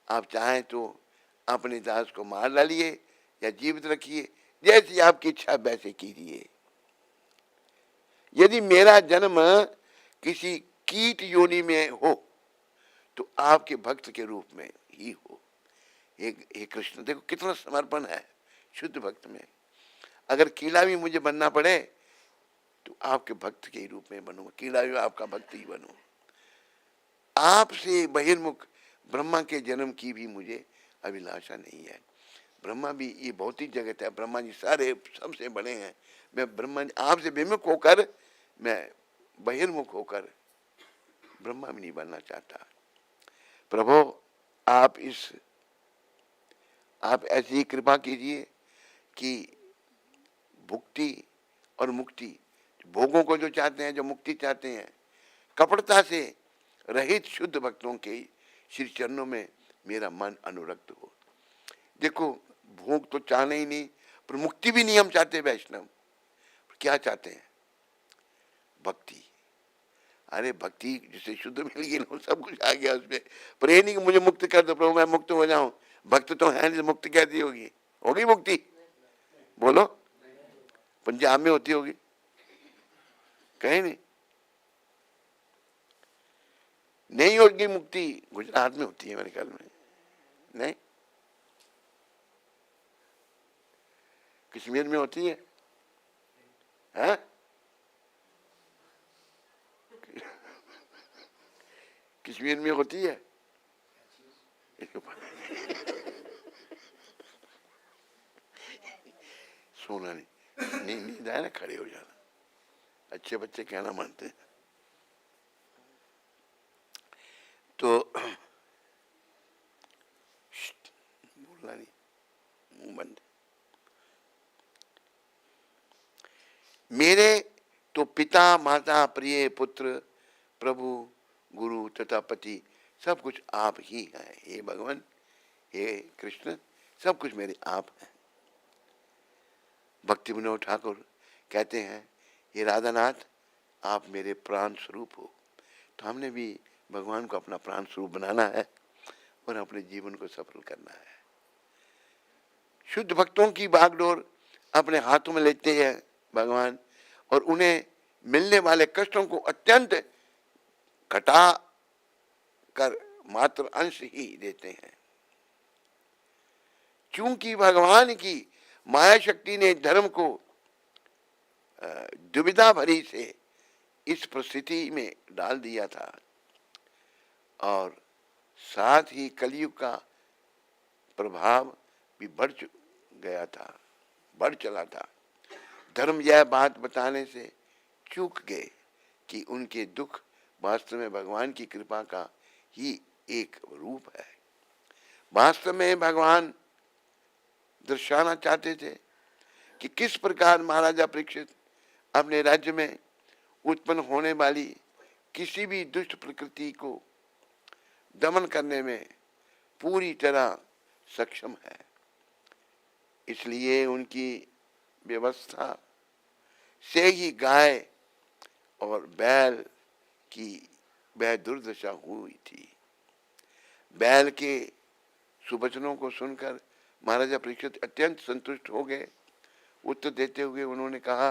आप चाहें तो अपने दास को मार डालिए या जीवित रखिए, जैसी आपकी इच्छा वैसे कीजिए। यदि मेरा जन्म किसी कीट योनि में हो तो आपके भक्त के रूप में ही हो। हे कृष्ण, देखो कितना समर्पण है शुद्ध भक्त में। अगर कीड़ा भी मुझे बनना पड़े तो आपके भक्त के रूप में बनूंगा, कीड़ा भी आपका भक्त ही बनूं। आपसे बहिर्मुख ब्रह्मा के जन्म की भी मुझे अभिलाषा नहीं है। ब्रह्मा भी ये भौतिक जगत है, ब्रह्मा जी सारे सबसे बड़े हैं। मैं ब्रह्मा जी आपसे विमुख होकर, मैं बहिर्मुख होकर ब्रह्मा भी नहीं बनना चाहता। प्रभु, आप ऐसी कृपा कीजिए कि भुक्ति और मुक्ति, भोगों को जो चाहते हैं, जो मुक्ति चाहते हैं, कपटता से रहित शुद्ध भक्तों के श्री चरणों में मेरा मन अनुरक्त हो। देखो भोग तो चाहने ही नहीं, पर मुक्ति भी नहीं हम चाहते वैष्णव। क्या चाहते हैं? भक्ति। अरे भक्ति जिसे शुद्ध मिल गई ना, सब कुछ आ गया उसमें। पर ये नहीं कि मुझे मुक्त कर दो प्रभु, मैं मुक्त हो जाऊं। भक्त तो है नहीं, मुक्ति कैसी होगी? होगी मुक्ति? बोलो, पंजाब में होती होगी, कहीं नहीं। नहीं होगी मुक्ति, गुजरात में होती है मेरे ख्याल में, नहीं कश्मीर में होती है, है? कश्मीर में होती है। सोना नहीं, नींद आए ना खड़े हो जाना। अच्छे बच्चे कहना मानते हैं। तो पिता माता प्रिय पुत्र प्रभु गुरु तथा पति सब कुछ आप ही हैं। हे भगवान, हे कृष्ण, सब कुछ मेरे आप हैं। भक्ति विनोद ठाकुर कहते हैं, हे राधानाथ, आप मेरे प्राण स्वरूप हो। तो हमने भी भगवान को अपना प्राण स्वरूप बनाना है और अपने जीवन को सफल करना है। शुद्ध भक्तों की बागडोर अपने हाथों में लेते हैं भगवान, और उन्हें मिलने वाले कष्टों को अत्यंत घटा कर मात्र अंश ही देते हैं। चूंकि भगवान की माया शक्ति ने धर्म को दुविधा भरी से इस परिस्थिति में डाल दिया था, और साथ ही कलयुग का प्रभाव भी बढ़ चला था। धर्म यह बात बताने से चूक गए कि उनके दुख वास्तव में भगवान की कृपा का ही एक रूप है। वास्तव में भगवान दर्शाना चाहते थे कि किस प्रकार महाराजा परीक्षित अपने राज्य में उत्पन्न होने वाली किसी भी दुष्ट प्रकृति को दमन करने में पूरी तरह सक्षम है। इसलिए उनकी व्यवस्था से ही गाय और बैल की वह दुर्दशा हुई थी। बैल के सुवचनों को सुनकर महाराजा परीक्षित अत्यंत संतुष्ट हो गए। उत्तर देते हुए उन्होंने कहा,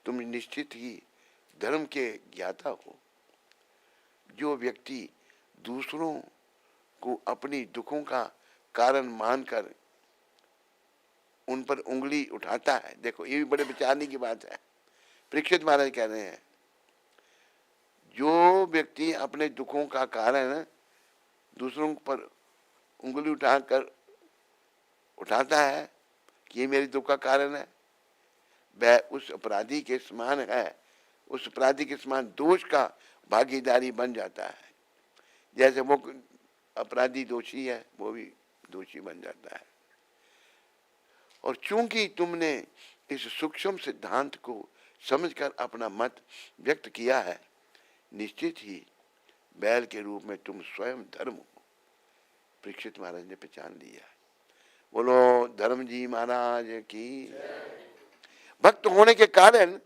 तुम निश्चित ही धर्म के ज्ञाता हो। जो व्यक्ति दूसरों को अपनी दुखों का कारण मानकर उन पर उंगली उठाता है, देखो ये भी बड़े विचारने की बात है। परीक्षित महाराज कह रहे हैं, जो व्यक्ति अपने दुखों का कारण दूसरों पर उंगली उठाता है कि ये मेरे दुख का कारण है, वह उस अपराधी के समान है, उस अपराधी के समान दोष का भागीदारी बन जाता है। जैसे वो अपराधी दोषी है, वो भी दोषी बन जाता है। और चूंकि तुमने इस सूक्ष्म सिद्धांत को समझकर अपना मत व्यक्त किया है, निश्चित ही बैल के रूप में तुम स्वयं धर्म हो। परीक्षित महाराज ने पहचान लिया। बोलो धर्म जी महाराज की। भक्त होने के कारण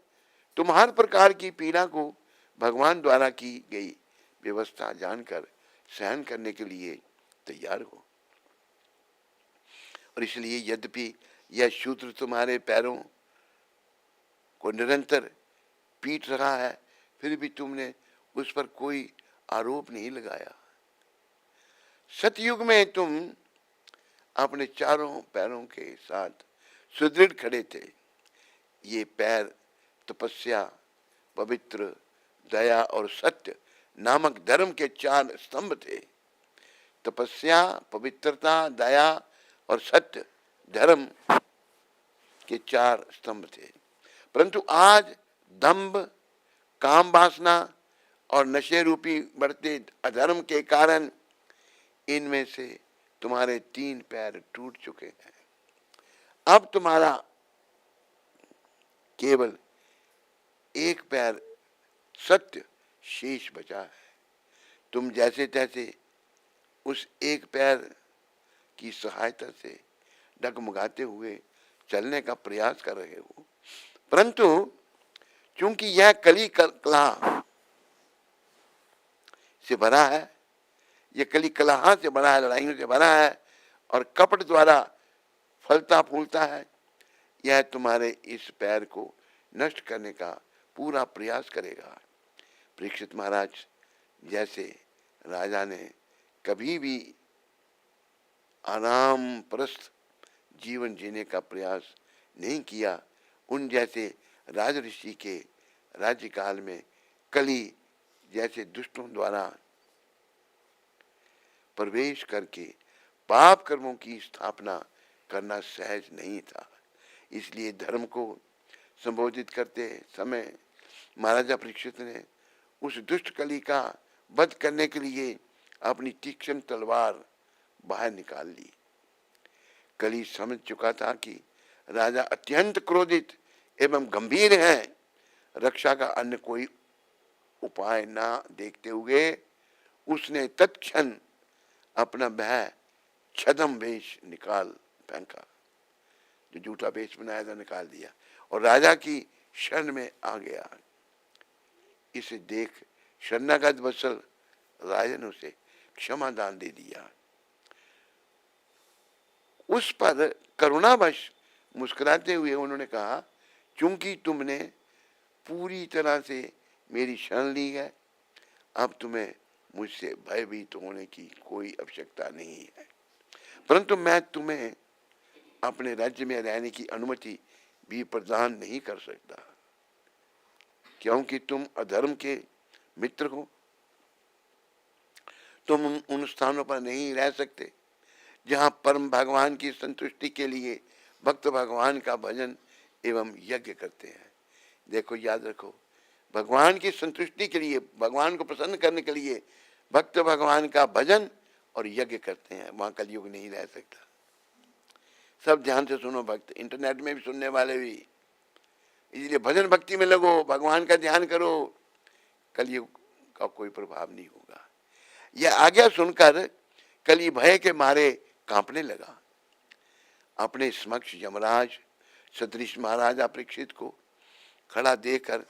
तुम हर प्रकार की पीड़ा को भगवान द्वारा की गई व्यवस्था जानकर सहन करने के लिए तैयार हो। और इसलिए यद्यपि यह शूद्र तुम्हारे पैरों को निरंतर पीट रहा है, फिर भी तुमने उस पर कोई आरोप नहीं लगाया। सतयुग में तुम अपने चारों पैरों के साथ सुदृढ़ खड़े थे। ये पैर तपस्या, पवित्र, दया और सत्य नामक धर्म के 4 स्तंभ थे। तपस्या, पवित्रता, दया और सत्य धर्म के 4 स्तंभ थे। परंतु आज दंभ, काम वासना और नशे रूपी बढ़ते अधर्म के कारण इनमें से तुम्हारे 3 पैर टूट चुके हैं। अब तुम्हारा केवल एक पैर सत्य शेष बचा है। तुम जैसे तैसे उस एक पैर की सहायता से डगमगाते हुए चलने का प्रयास कर रहे हो, परंतु चूंकि यह कली कलह से भरा है, यह कली कलह से भरा है, लड़ाइयों से भरा है और कपट द्वारा फलता फूलता है, यह तुम्हारे इस पैर को नष्ट करने का पूरा प्रयास करेगा। परीक्षित महाराज जैसे राजा ने कभी भी आराम परस्त जीवन जीने का प्रयास नहीं किया, उन जैसे राजऋषि के राज्यकाल में कली जैसे दुष्टों द्वारा प्रवेश करके पाप कर्मों की स्थापना करना सहज नहीं था। इसलिए धर्म को संबोधित करते समय महाराजा परीक्षित ने उस दुष्ट कली का वध करने के लिए अपनी तीक्ष्ण तलवार बाहर निकाल ली। कली समझ चुका था कि राजा अत्यंत क्रोधित एवं गंभीर है। रक्षा का अन्य कोई उपाय ना देखते हुए उसने तत्क्षण अपना वह छद्म वेश निकाल फेंका, जो झूठा वेश बनाया था निकाल दिया और राजा की शरण में आ गया। इसे देख शरणागत वत्सल राजा ने उसे क्षमा दान दे दिया। उस पर करुणावश मुस्कुराते हुए उन्होंने कहा, चूंकि तुमने पूरी तरह से मेरी शरण ली है, अब तुम्हें मुझसे भयभीत होने की कोई आवश्यकता नहीं है, परंतु मैं तुम्हें अपने राज्य में रहने की अनुमति भी प्रदान नहीं कर सकता, क्योंकि तुम अधर्म के मित्र हो। तुम उन स्थानों पर नहीं रह सकते जहां परम भगवान की संतुष्टि के लिए भक्त भगवान का भजन एवं यज्ञ करते हैं। देखो, याद रखो, भगवान की संतुष्टि के लिए, भगवान को प्रसन्न करने के लिए भक्त भगवान का भजन और यज्ञ करते हैं, वहां कलयुग नहीं रह सकता। सब ध्यान से सुनो भक्त, इंटरनेट में भी सुनने वाले भी, इसलिए भजन भक्ति में लगो, भगवान का ध्यान करो, कलयुग का कोई प्रभाव नहीं होगा। यह आज्ञा सुनकर कली भय के मारे कांपने लगा। अपने समक्ष यमराज सदृश महाराजा परीक्षित को खड़ा देखकर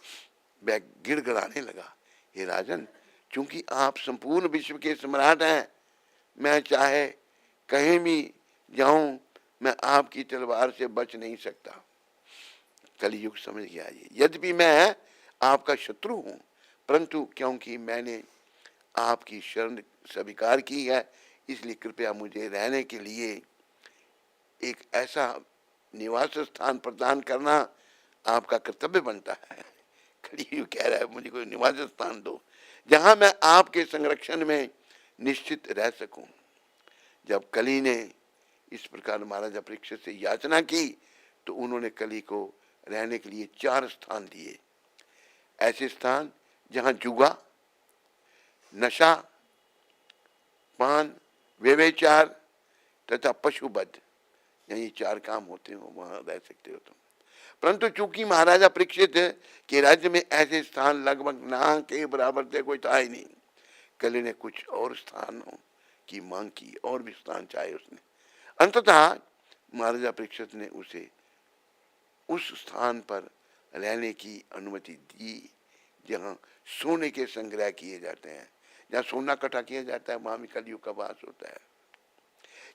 वह गिड़गिड़ाने लगा, हे राजन, चूंकि आप संपूर्ण विश्व के सम्राट हैं, मैं चाहे कहीं भी जाऊं, मैं आपकी तलवार से बच नहीं सकता। कलियुग समझ गया ये, यद्यपि मैं आपका शत्रु हूं, परंतु क्योंकि मैंने आपकी शरण स्वीकार की है, इसलिए कृपया मुझे रहने के लिए एक ऐसा निवास स्थान प्रदान करना आपका कर्तव्य बनता है। कलियुग कह रहा है, मुझे कोई निवास स्थान दो जहां मैं आपके संरक्षण में निश्चित रह सकूं। जब कली ने इस प्रकार महाराजा परीक्षित से याचना की तो उन्होंने कली को रहने के लिए 4 स्थान दिए। ऐसे स्थान जहां जुआ, नशा, पान, व्यभिचार तथा पशुवध, ये 4 काम होते हो, वहां रह सकते हो तुम। परंतु चूंकि महाराजा परीक्षित के राज्य में ऐसे स्थान लगभग ना के बराबर थे, कोई था ही नहीं, कली ने कुछ और स्थानों की मांग की, और भी स्थान चाहे उसने। अंततः महाराजा परीक्षित ने उसे उस स्थान पर रहने की अनुमति दी जहां सोने के संग्रह किए जाते हैं, जहां सोना इकट्ठा किया जाता है, वहां भी कलयुग का वास होता है।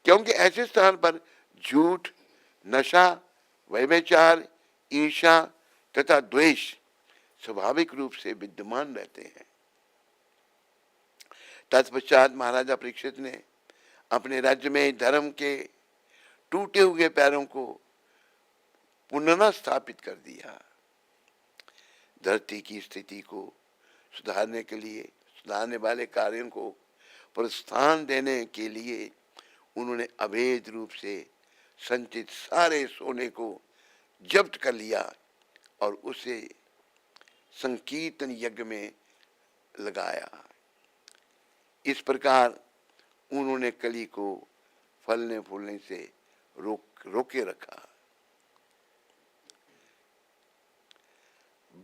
क्योंकि ऐसे स्थान पर झूठ, नशा, व्यभिचार, ईर्ष्या तथा द्वेष स्वाभाविक रूप से विद्यमान रहते हैं। तत्पश्चात महाराजा परीक्षित ने अपने राज्य में धर्म के टूटे हुए पैरों को पुनः स्थापित कर दिया। धरती की स्थिति को सुधारने के लिए, सुधारने वाले कार्यों को प्रोत्साहन देने के लिए उन्होंने अवैध रूप से संचित सारे सोने को जब्त कर लिया और उसे संकीर्तन यज्ञ में लगाया। इस प्रकार उन्होंने कली को फलने फूलने से रोके रखा।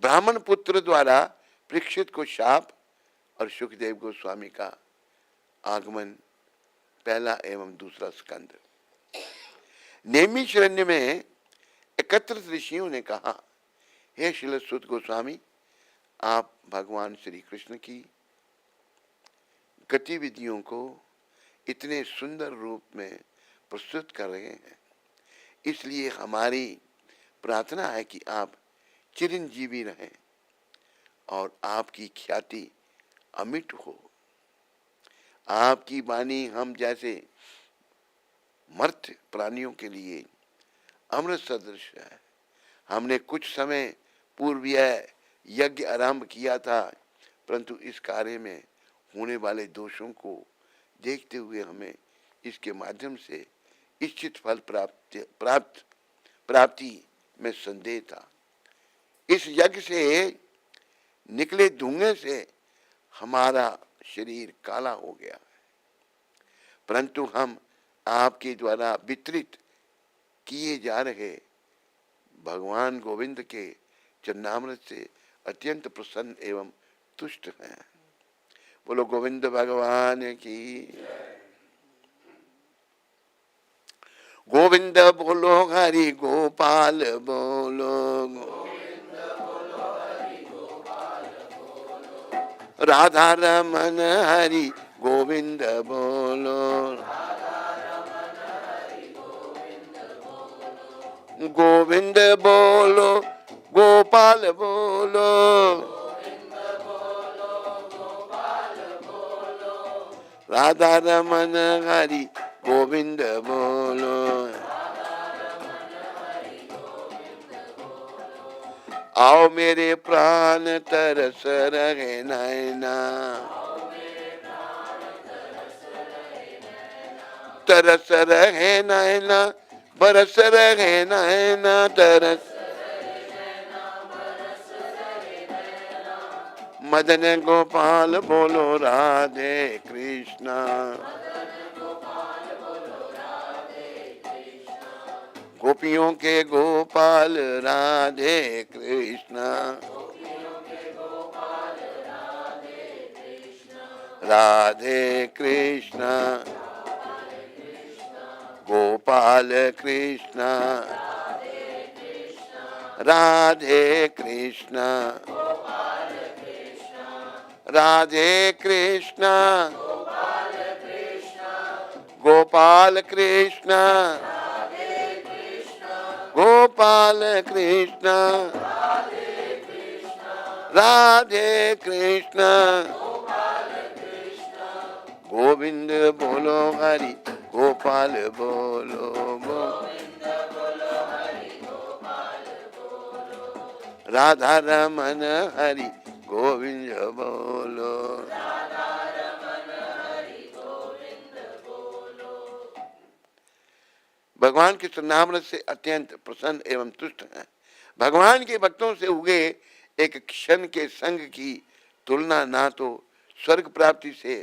ब्राह्मण पुत्र द्वारा परीक्षित को शाप और सुखदेव गोस्वामी का आगमन, पहला एवं दूसरा स्कंद। नैमिषारण्य में एकत्रित ऋषियों ने कहा, हे श्रीलसुत गोस्वामी, आप भगवान श्री कृष्ण की गतिविधियों को इतने सुंदर रूप में प्रस्तुत कर रहे हैं, इसलिए हमारी प्रार्थना है कि आप चिरंजीवी रहें और आपकी ख्याति अमिट हो। आपकी वाणी हम जैसे मर्त्य प्राणियों के लिए अमृत सदृश है। हमने कुछ समय पूर्व यह यज्ञ आरंभ किया था, परंतु इस कार्य में होने वाले दोषों को देखते हुए हमें इसके माध्यम से इच्छित फल प्राप्ति में संदेह था। इस यज्ञ से निकले धुएं से हमारा शरीर काला हो गया है, परंतु हम आपके द्वारा वितरित किए जा रहे भगवान गोविंद के चरणामृत से अत्यंत प्रसन्न एवं तुष्ट हैं। बोलो गोविंद भगवान की। गोविंद बोलो हरि गोपाल बोलो, राधा रमन हरि गोविंद बोलो, गोविंद बोलो गोपाल बोलो, राधा रमन हरि गोविंद बोलो। आओ मेरे प्राण तरस रहे नैना, तरस रहे नैना, बरस रहे नैना, तरस मदन गोपाल बोलो राधे कृष्णा, गोपियों के गोपाल राधे कृष्णा, राधे कृष्णा गोपाल कृष्णा, राधे कृष्णा, राधे कृष्णा गोपाल कृष्णा, गोपाल कृष्णा, राधे कृष्णा, गोविंद बोलो हरि गोपाल बोलो, राधा रमन हरि गोविंद बोलो। भगवान के चरणामृत से अत्यंत प्रसन्न एवं तुष्ट हैं। भगवान के भक्तों से हुए एक क्षण के संग की तुलना ना तो स्वर्ग प्राप्ति से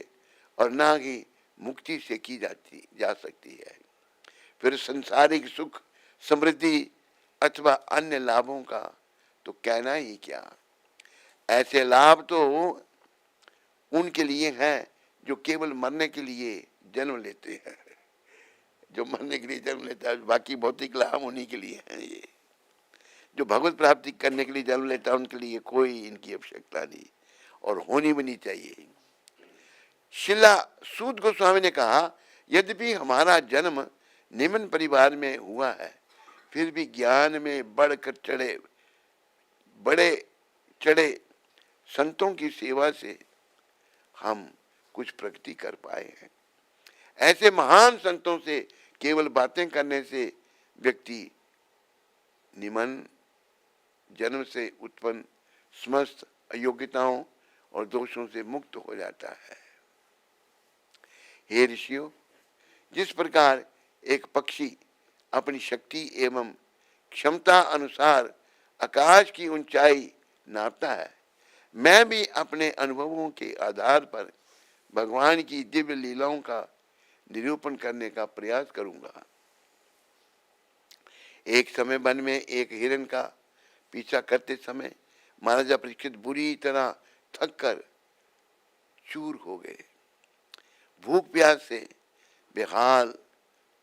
और ना ही मुक्ति से की जा सकती है। फिर संसारिक सुख, समृद्धि अथवा अन्य लाभों का तो कहना ही क्या। ऐसे लाभ तो उनके लिए हैं जो केवल मरने के लिए जन्म लेते हैं। जो मरने के लिए जन्म लेता है, बाकी भौतिक लाभ उन्हीं के लिए हैं। ये जो भगवत प्राप्ति करने के लिए जन्म लेता है उनके लिए कोई इनकी आवश्यकता नहीं और होनी भी नहीं चाहिए। शिला सूत गोस्वामी ने कहा, यद्यपि हमारा जन्म निम्न परिवार में हुआ है, फिर भी ज्ञान में बड़े चढ़े संतों की सेवा से हम कुछ प्रगति कर पाए हैं। ऐसे महान संतों से केवल बातें करने से व्यक्ति निम्न जन्म से उत्पन्न समस्त अयोग्यताओं और दोषों से मुक्त हो जाता है। हे ऋषियों, जिस प्रकार एक पक्षी अपनी शक्ति एवं क्षमता अनुसार आकाश की ऊंचाई नापता है, मैं भी अपने अनुभवों के आधार पर भगवान की दिव्य लीलाओं का निरूपण करने का प्रयास करूंगा। एक समय वन में एक हिरण का पीछा करते समय महाराजा परीक्षित बुरी तरह थक कर चूर हो गए। भूख प्यास से बेहाल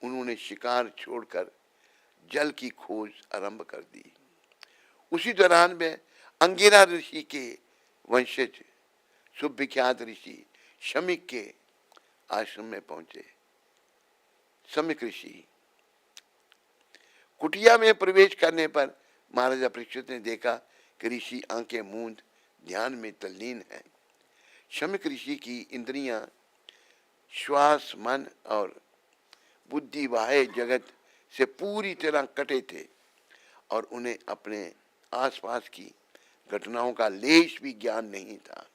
उन्होंने शिकार छोड़कर जल की खोज आरंभ कर दी। उसी दौरान वे अंगिरा ऋषि के वंशज सुविख्यात ऋषि शमीक के आश्रम में पहुंचे। शमीक ऋषि कुटिया में प्रवेश करने पर महाराजा परीक्षित ने देखा कि ऋषि आंखें मूंद ध्यान में तल्लीन है। शमीक ऋषि की इंद्रियां श्वास, मन और बुद्धि बाह्य जगत से पूरी तरह कटे थे और उन्हें अपने आसपास की घटनाओं का लेश भी ज्ञान नहीं था।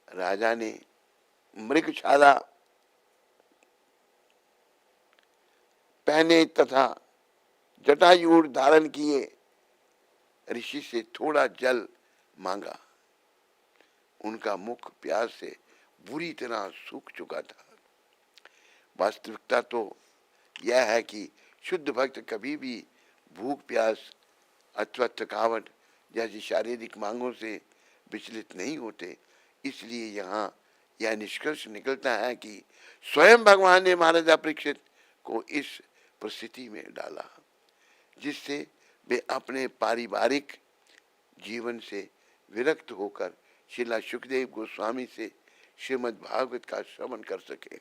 राजा ने मृगछाला पहने तथा जटायूर धारण किए ऋषि से थोड़ा जल मांगा। उनका मुख प्यास से बुरी तरह सूख चुका था। वास्तविकता तो यह है कि शुद्ध भक्त कभी भी भूख, प्यास अथवा थकावट जैसी शारीरिक मांगों से विचलित नहीं होते। इसलिए यहाँ यह निष्कर्ष निकलता है कि स्वयं भगवान ने महाराजा परीक्षित को इस परिस्थिति में डाला जिससे वे अपने पारिवारिक जीवन से विरक्त होकर श्रीला सुखदेव गोस्वामी से श्रीमद् भागवत का श्रवण कर सके।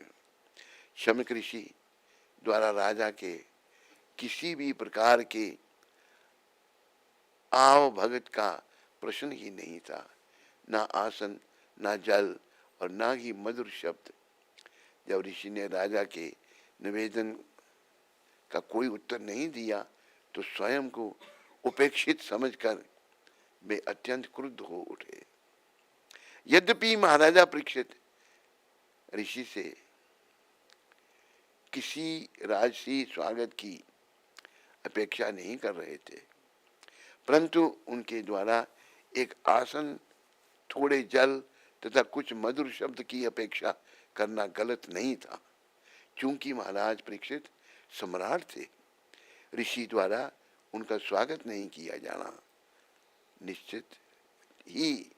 शमिक ऋषि द्वारा राजा के किसी भी प्रकार के आव भगत का प्रश्न ही नहीं था, ना आसन, ना जल और ना ही मधुर शब्द। जब ऋषि ने राजा के निवेदन का कोई उत्तर नहीं दिया तो स्वयं को उपेक्षित समझकर वे अत्यंत क्रुद्ध हो उठे। यद्यपि महाराजा परीक्षित ऋषि से किसी राजसी स्वागत की अपेक्षा नहीं कर रहे थे, परंतु उनके द्वारा एक आसन, थोड़े जल तथा कुछ मधुर शब्द की अपेक्षा करना गलत नहीं था। चूंकि महाराज परीक्षित सम्राट थे, ऋषि द्वारा उनका स्वागत नहीं किया जाना निश्चित ही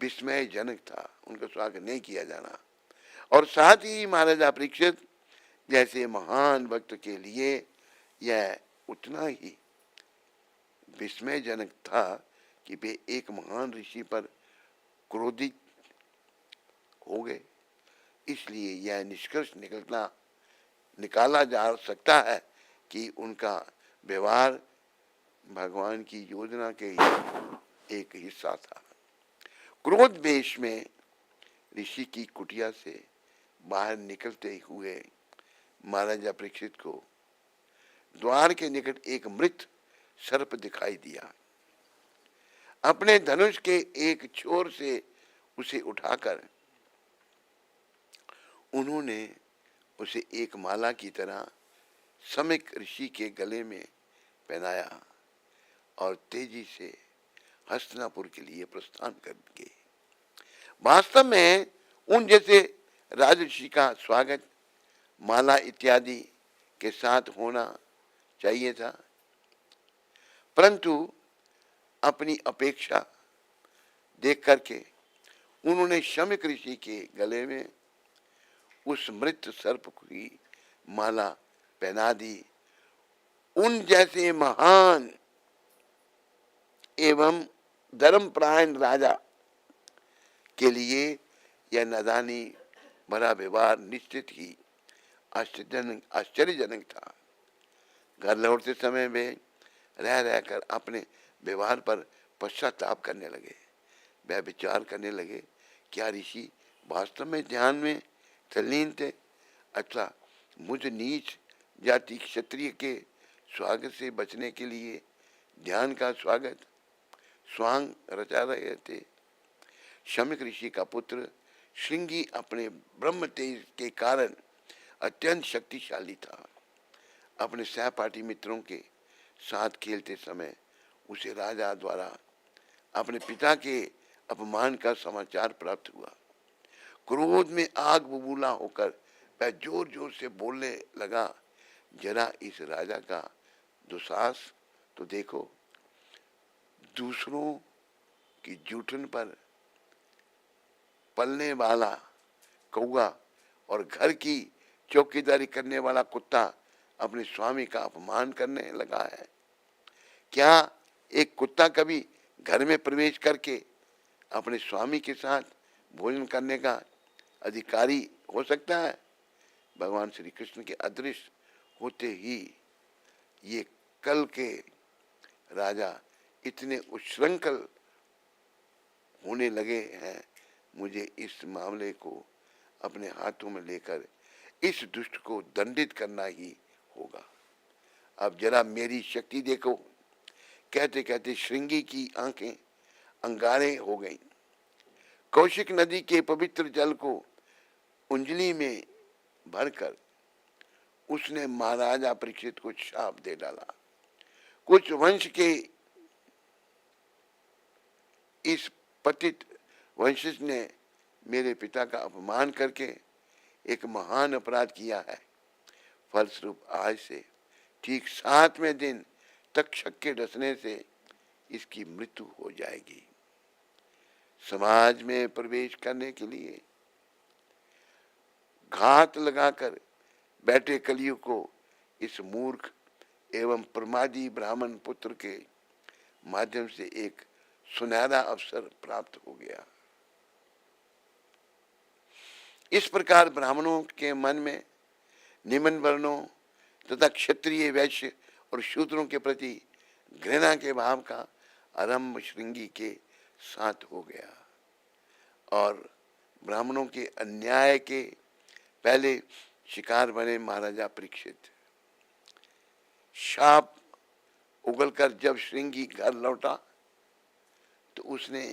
विस्मयजनक था। उनका स्वागत नहीं किया जाना और साथ ही महाराजा परीक्षित जैसे महान भक्त के लिए यह उतना ही विस्मयजनक था कि वे एक महान ऋषि पर क्रोधित हो गए। इसलिए यह निष्कर्ष निकाला जा सकता है कि उनका व्यवहार भगवान की योजना के ही एक हिस्सा था। क्रोध वेश में ऋषि की कुटिया से बाहर निकलते हुए महाराजा परीक्षित को द्वार के निकट एक मृत सर्प दिखाई दिया। अपने धनुष के एक छोर से उसे उठाकर उन्होंने उसे एक माला की तरह शमिक ऋषि के गले में पहनाया और तेजी से हस्तिनापुर के लिए प्रस्थान कर गए। वास्तव में उन जैसे राजऋषि का स्वागत माला इत्यादि के साथ होना चाहिए था, परंतु अपनी अपेक्षा देख करके उन्होंने शमिक ऋषि के गले में उस मृत सर्प की माला पहना दी। उन जैसे महान एवं धर्मपरायण राजा के लिए यह नादानी भरा व्यवहार निश्चित ही आश्चर्यजनक था। घर लौटते समय वे रह रहकर अपने व्यवहार पर पश्चाताप करने लगे। वह विचार करने लगे, क्या ऋषि वास्तव में ध्यान में तल्लीन थे अथवा मुझ नीच जाति क्षत्रिय के स्वागत से बचने के लिए ध्यान का स्वांग रचा रहे थे। शमिक ऋषि का पुत्र श्रृंगी अपने ब्रह्म तेज के कारण अत्यंत शक्तिशाली था। अपने सहपाठी मित्रों के साथ खेलते समय उसे राजा द्वारा अपने पिता के अपमान का समाचार प्राप्त हुआ। क्रोध में आग बबूला होकर वह जोर जोर से बोलने लगा, जरा इस राजा का दुसाहस तो देखो। दूसरों की जूठन पर पलने वाला कौवा और घर की चौकीदारी करने वाला कुत्ता अपने स्वामी का अपमान करने लगा है। क्या एक कुत्ता कभी घर में प्रवेश करके अपने स्वामी के साथ भोजन करने का अधिकारी हो सकता है? भगवान श्री कृष्ण के अदृश्य होते ही ये कल के राजा इतने उच्छृंखल होने लगे हैं। मुझे इस मामले को अपने हाथों में लेकर इस दुष्ट को दंडित करना ही होगा। अब जरा मेरी शक्ति देखो। कहते कहते श्रृंगी की आंखें अंगारे हो गईं। कौशिक नदी के पवित्र जल को उंजली में भरकर उसने महाराजा परीक्षित को शाप दे डाला। कुछ वंश के इस पतित वंशज ने मेरे पिता का अपमान करके एक महान अपराध किया है। फलस्वरूप आज से ठीक 7वें दिन तक्षक के डसने से इसकी मृत्यु हो जाएगी। समाज में प्रवेश करने के लिए घात लगाकर बैठे कलियुग को इस मूर्ख एवं प्रमादी ब्राह्मण पुत्र के माध्यम से एक सुनहरा अवसर प्राप्त हो गया। इस प्रकार ब्राह्मणों के मन में निम्न वर्णों तथा क्षत्रिय, वैश्य और शूद्रों के प्रति घृणा के भाव का आरंभ श्रृंगी के साथ हो गया और ब्राह्मणों के अन्याय के पहले शिकार बने महाराजा परीक्षित। शाप उगलकर जब श्रृंगी घर लौटा तो उसने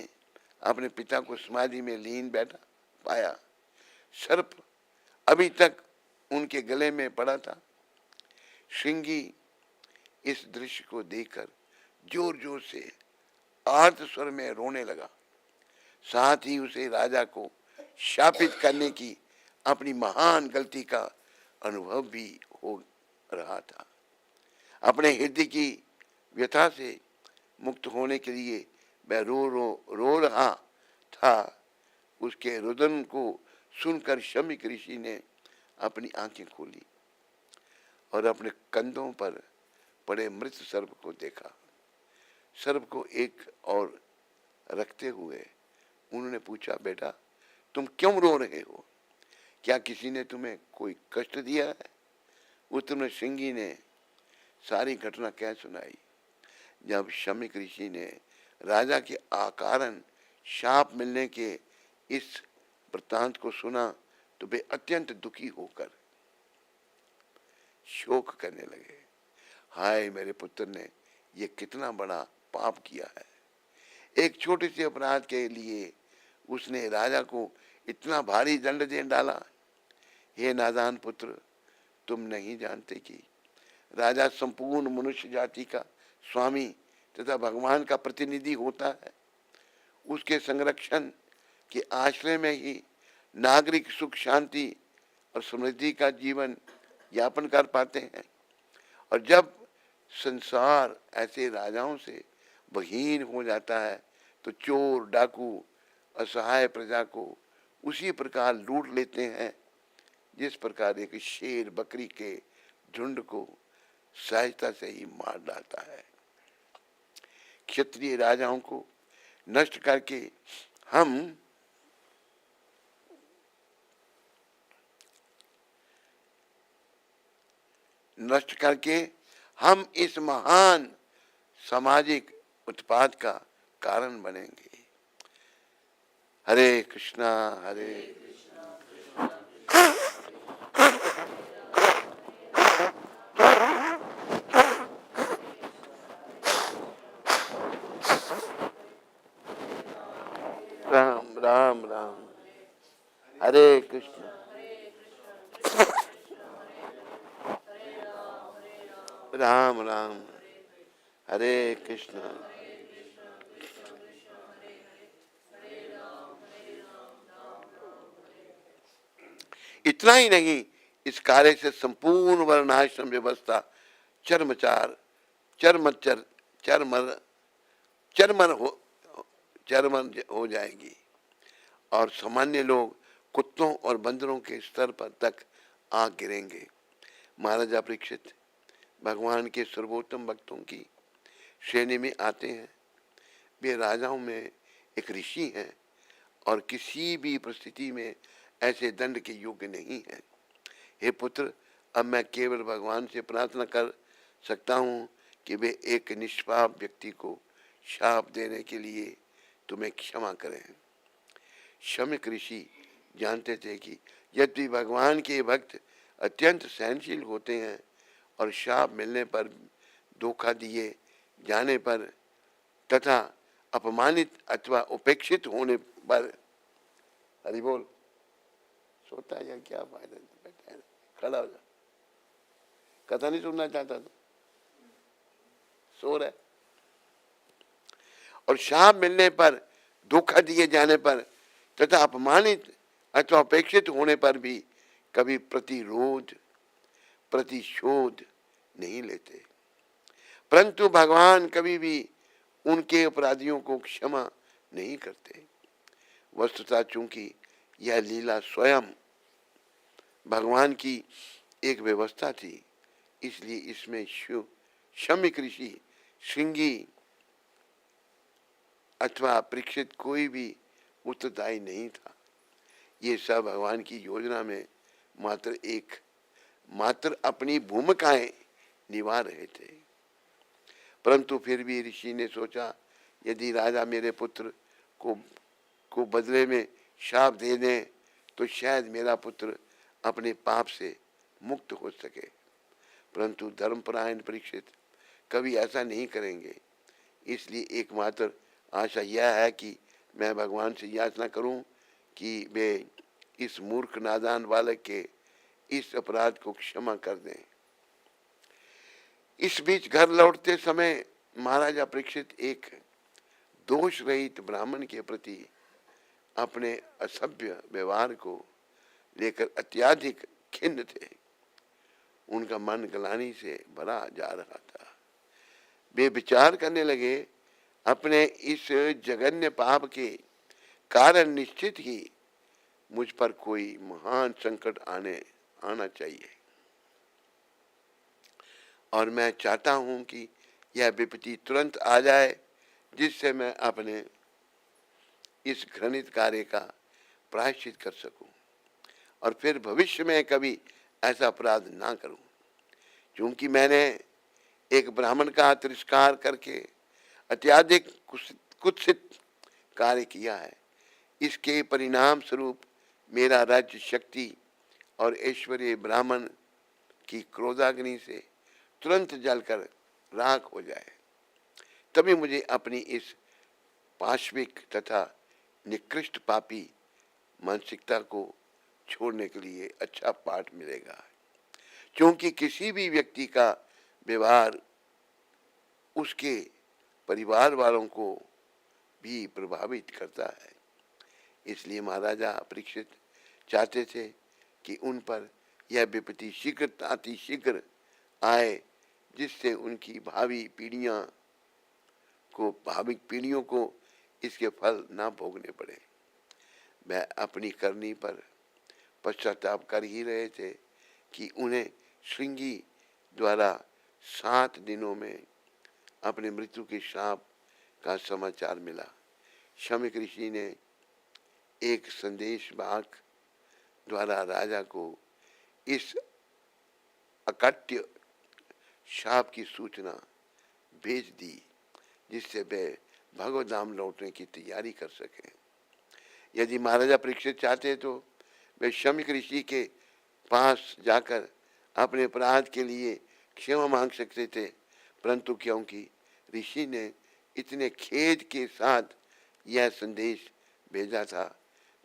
अपने पिता को समाधि में लीन बैठा पाया। सर्प अभी तक उनके गले में पड़ा था। श्रृंगी इस दृश्य को देखकर जोर जोर से आर्त स्वर में रोने लगा। साथ ही उसे राजा को शापित करने की अपनी महान गलती का अनुभव भी हो रहा था। अपने हृदय की व्यथा से मुक्त होने के लिए वह रो रहा था। उसके रुदन को सुनकर शमीक ऋषि ने अपनी आंखें खोली और अपने कंधों पर पड़े मृत सर्प को देखा। सर्प को एक और रखते हुए उन्होंने पूछा, बेटा तुम क्यों रो रहे हो? क्या किसी ने तुम्हें कोई कष्ट दिया है? उत्तर श्रृंगी ने सारी घटना कह सुनाई। जब शमीक ऋषि ने राजा के अकारण शाप मिलने के इस वृत्तांत को सुना तो वे अत्यंत दुखी होकर शोक करने लगे। हाय, मेरे पुत्र ने ये कितना बड़ा पाप किया है। एक छोटे से अपराध के लिए उसने राजा को इतना भारी दंड दे डाला। हे नादान पुत्र, तुम नहीं जानते कि राजा संपूर्ण मनुष्य जाति का स्वामी तथा भगवान का प्रतिनिधि होता है। उसके संरक्षण के आश्रय में ही नागरिक सुख, शांति और समृद्धि का जीवन यापन कर पाते हैं। और जब संसार ऐसे राजाओं से बहीन हो जाता है तो चोर, डाकू असहाय प्रजा को उसी प्रकार लूट लेते हैं जिस प्रकार एक शेर बकरी के झुंड को सहजता से ही मार डालता है। क्षत्रिय राजाओं को नष्ट करके हम इस महान सामाजिक उत्पाद का कारण बनेंगे। हरे कृष्णा हरे राम राम राम, हरे कृष्ण राम राम, हरे कृष्ण। इतना ही नहीं, इस कार्य से संपूर्ण वर्णाश्रम व्यवस्था चरमचार चरमचर चरमर चरमर हो जाएगी और सामान्य लोग कुत्तों और बंदरों के स्तर पर तक आ गिरेंगे। महाराजा परीक्षित भगवान के सर्वोत्तम भक्तों की श्रेणी में आते हैं। वे राजाओं में एक ऋषि हैं और किसी भी परिस्थिति में ऐसे दंड के योग्य नहीं है। हे पुत्र, अब मैं केवल भगवान से प्रार्थना कर सकता हूँ कि वे एक निष्पाप व्यक्ति को शाप देने के लिए तुम्हें क्षमा करें। शमीक ऋषि जानते थे कि यदि भगवान के भक्त अत्यंत सहनशील होते हैं और शाप मिलने पर, धोखा दिए जाने पर तथा अपमानित अथवा उपेक्षित होने पर, हरि बोल, सोता है या क्या फायदा, बैठा है, खड़ा हो जा, कथा नहीं सुनना चाहता तो सो रहा है। और शाप मिलने पर, धोखा दिए जाने पर तथा अपमानित अथवा अपेक्षित होने पर भी कभी प्रतिरोध प्रतिशोध नहीं लेते, परंतु भगवान कभी भी उनके अपराधियों को क्षमा नहीं करते। वस्तुतः चूंकि यह लीला स्वयं भगवान की एक व्यवस्था थी, इसलिए इसमें शमिक ऋषि, श्रृंगी अथवा परीक्षित कोई भी उत्तरदायी नहीं था। ये सब भगवान की योजना में मात्र अपनी भूमिकाएं निभा रहे थे। परंतु फिर भी ऋषि ने सोचा, यदि राजा मेरे पुत्र को बदले में शाप दे दें तो शायद मेरा पुत्र अपने पाप से मुक्त हो सके। परंतु धर्मपरायण परीक्षित कभी ऐसा नहीं करेंगे। इसलिए एकमात्र आशा यह है कि मैं भगवान से याचना करूं कि वे इस मूर्ख नादान बालक के इस अपराध को क्षमा कर दें। इस बीच घर लौटते समय महाराजा परीक्षित एक दोष रहित ब्राह्मण के प्रति अपने असभ्य व्यवहार को लेकर अत्यधिक खिन्न थे। उनका मन ग्लानि से भरा जा रहा था। वे विचार करने लगे, अपने इस जघन्य पाप के कारण निश्चित ही मुझ पर कोई महान संकट आना चाहिए और मैं चाहता हूं कि यह विपत्ति तुरंत आ जाए, जिससे मैं अपने इस घृणित कार्य का प्रायश्चित कर सकूं और फिर भविष्य में कभी ऐसा अपराध ना करूं। क्योंकि मैंने एक ब्राह्मण का तिरस्कार करके अत्यधिक कुत्सित कार्य किया है, इसके परिणाम स्वरूप मेरा राज्य शक्ति और ऐश्वर्य ब्राह्मण की क्रोधाग्नि से तुरंत जलकर राख हो जाए, तभी मुझे अपनी इस पाशविक तथा निकृष्ट पापी मानसिकता को छोड़ने के लिए अच्छा पाठ मिलेगा। क्योंकि किसी भी व्यक्ति का व्यवहार उसके परिवार वालों को भी प्रभावित करता है। इसलिए महाराजा परीक्षित चाहते थे कि उन पर यह विपत्ति शीघ्र आए, जिससे उनकी भावी पीढ़ियों को इसके फल ना भोगने पड़े। वह अपनी करनी पर पश्चाताप कर ही रहे थे कि उन्हें श्रृंगी द्वारा 7 दिनों में अपने मृत्यु के शाप का समाचार मिला। शमिक ऋषि ने एक संदेश वाहक द्वारा राजा को इस अकाट्य शाप की सूचना भेज दी, जिससे वे भगवत धाम लौटने की तैयारी कर सके। यदि महाराजा परीक्षित चाहते तो वे शमिक ऋषि के पास जाकर अपने अपराध के लिए क्षमा मांग सकते थे, परंतु क्योंकि ऋषि ने इतने खेद के साथ यह संदेश भेजा था,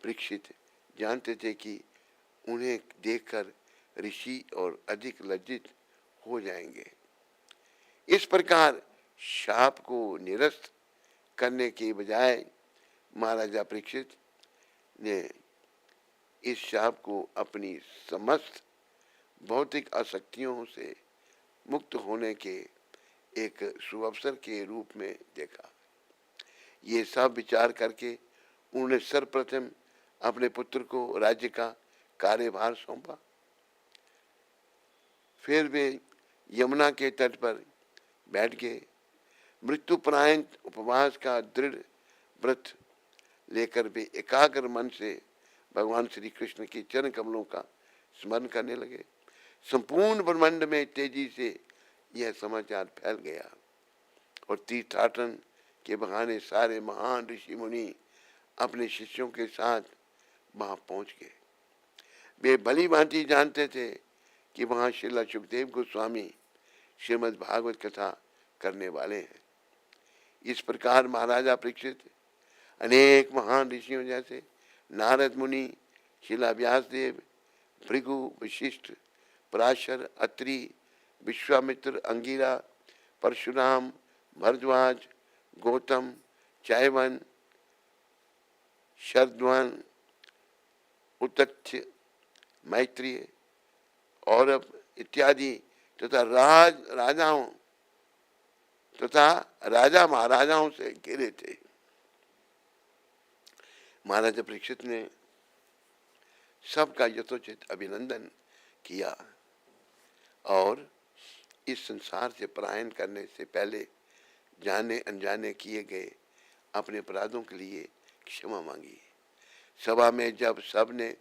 परीक्षित जानते थे कि उन्हें देखकर ऋषि और अधिक लज्जित हो जाएंगे। इस प्रकार शाप को निरस्त करने के बजाय महाराजा परीक्षित ने इस शाप को अपनी समस्त भौतिक आसक्तियों से मुक्त होने के एक सुअवसर के रूप में देखा। ये सब विचार करके उन्होंने सर्वप्रथम अपने पुत्र को राज्य का कार्यभार सौंपा। फिर वे यमुना के तट पर बैठ गए। मृत्युपरायण उपवास का दृढ़ व्रत लेकर वे एकाग्र मन से भगवान श्री कृष्ण के चरण कमलों का स्मरण करने लगे। संपूर्ण ब्रह्मांड में तेजी से यह समाचार फैल गया और तीर्थाटन के बहाने सारे महान ऋषि मुनि अपने शिष्यों के साथ वहां पहुंच गए। वे भली भांति जानते थे कि वहां श्रील सुखदेव गोस्वामी श्रीमद् भागवत कथा करने वाले हैं। इस प्रकार महाराजा परीक्षित अनेक महान ऋषियों जैसे नारद मुनि, शिला व्यासदेव, भृगु, वशिष्ठ, पराशर, अत्रि, विश्वामित्र, अंगिरा, परशुराम, भरद्वाज, गौतम, चायवन, शरद्वन, उतथ्य, मैत्रेय, औरव इत्यादि तथा राजाओं तथा राजा महाराजाओं से घिरे थे। महाराजा परीक्षित ने सबका यथोचित अभिनंदन किया और इस संसार से पलायन करने से पहले जाने अनजाने किए गए अपने अपराधों के लिए क्षमा मांगी। सभा में जब सब ने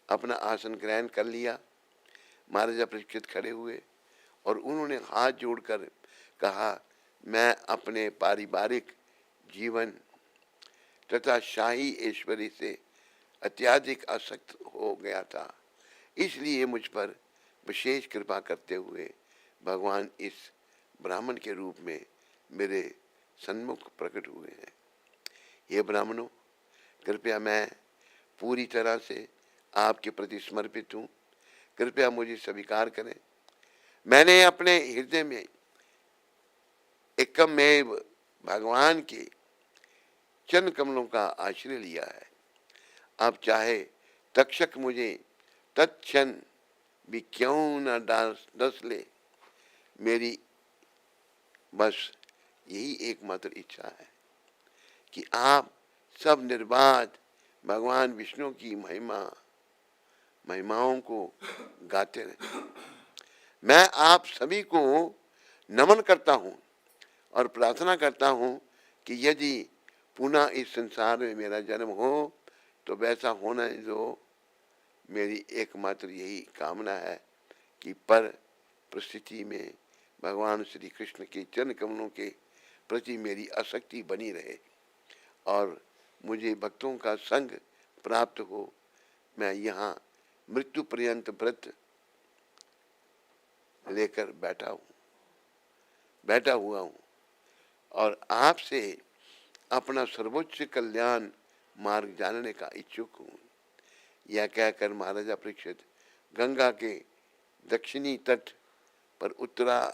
अपना आसन ग्रहण कर लिया, महाराजा परीक्षित खड़े हुए और उन्होंने हाथ जोड़कर कहा, मैं अपने पारिवारिक जीवन तथा शाही ऐश्वर्य से अत्यधिक आसक्त हो गया था, इसलिए मुझ पर विशेष कृपा करते हुए भगवान इस ब्राह्मण के रूप में मेरे सन्मुख प्रकट हुए हैं। ये ब्राह्मणों, कृपया मैं पूरी तरह से आपके प्रति समर्पित हूँ, कृपया मुझे स्वीकार करें। मैंने अपने हृदय में एकमेव भगवान के चरण कमलों का आश्रय लिया है। अब चाहे तक्षक मुझे तत्क्षण भी क्यों न डस ले, मेरी बस यही एकमात्र इच्छा है कि आप सब निर्बाध भगवान विष्णु की महिमाओं को गाते रहें। मैं आप सभी को नमन करता हूँ और प्रार्थना करता हूँ कि यदि पुनः इस संसार में मेरा जन्म हो तो वैसा होना जो मेरी एकमात्र यही कामना है कि पर परिस्थिति में भगवान श्री कृष्ण के चरण कमलों के प्रति मेरी आसक्ति बनी रहे और मुझे भक्तों का संग प्राप्त हो। मैं यहाँ मृत्यु पर्यंत व्रत लेकर बैठा हुआ हूँ और आपसे अपना सर्वोच्च कल्याण मार्ग जानने का इच्छुक हूँ। यह कहकर महाराजा परीक्षित गंगा के दक्षिणी तट पर उत्तराभिमुख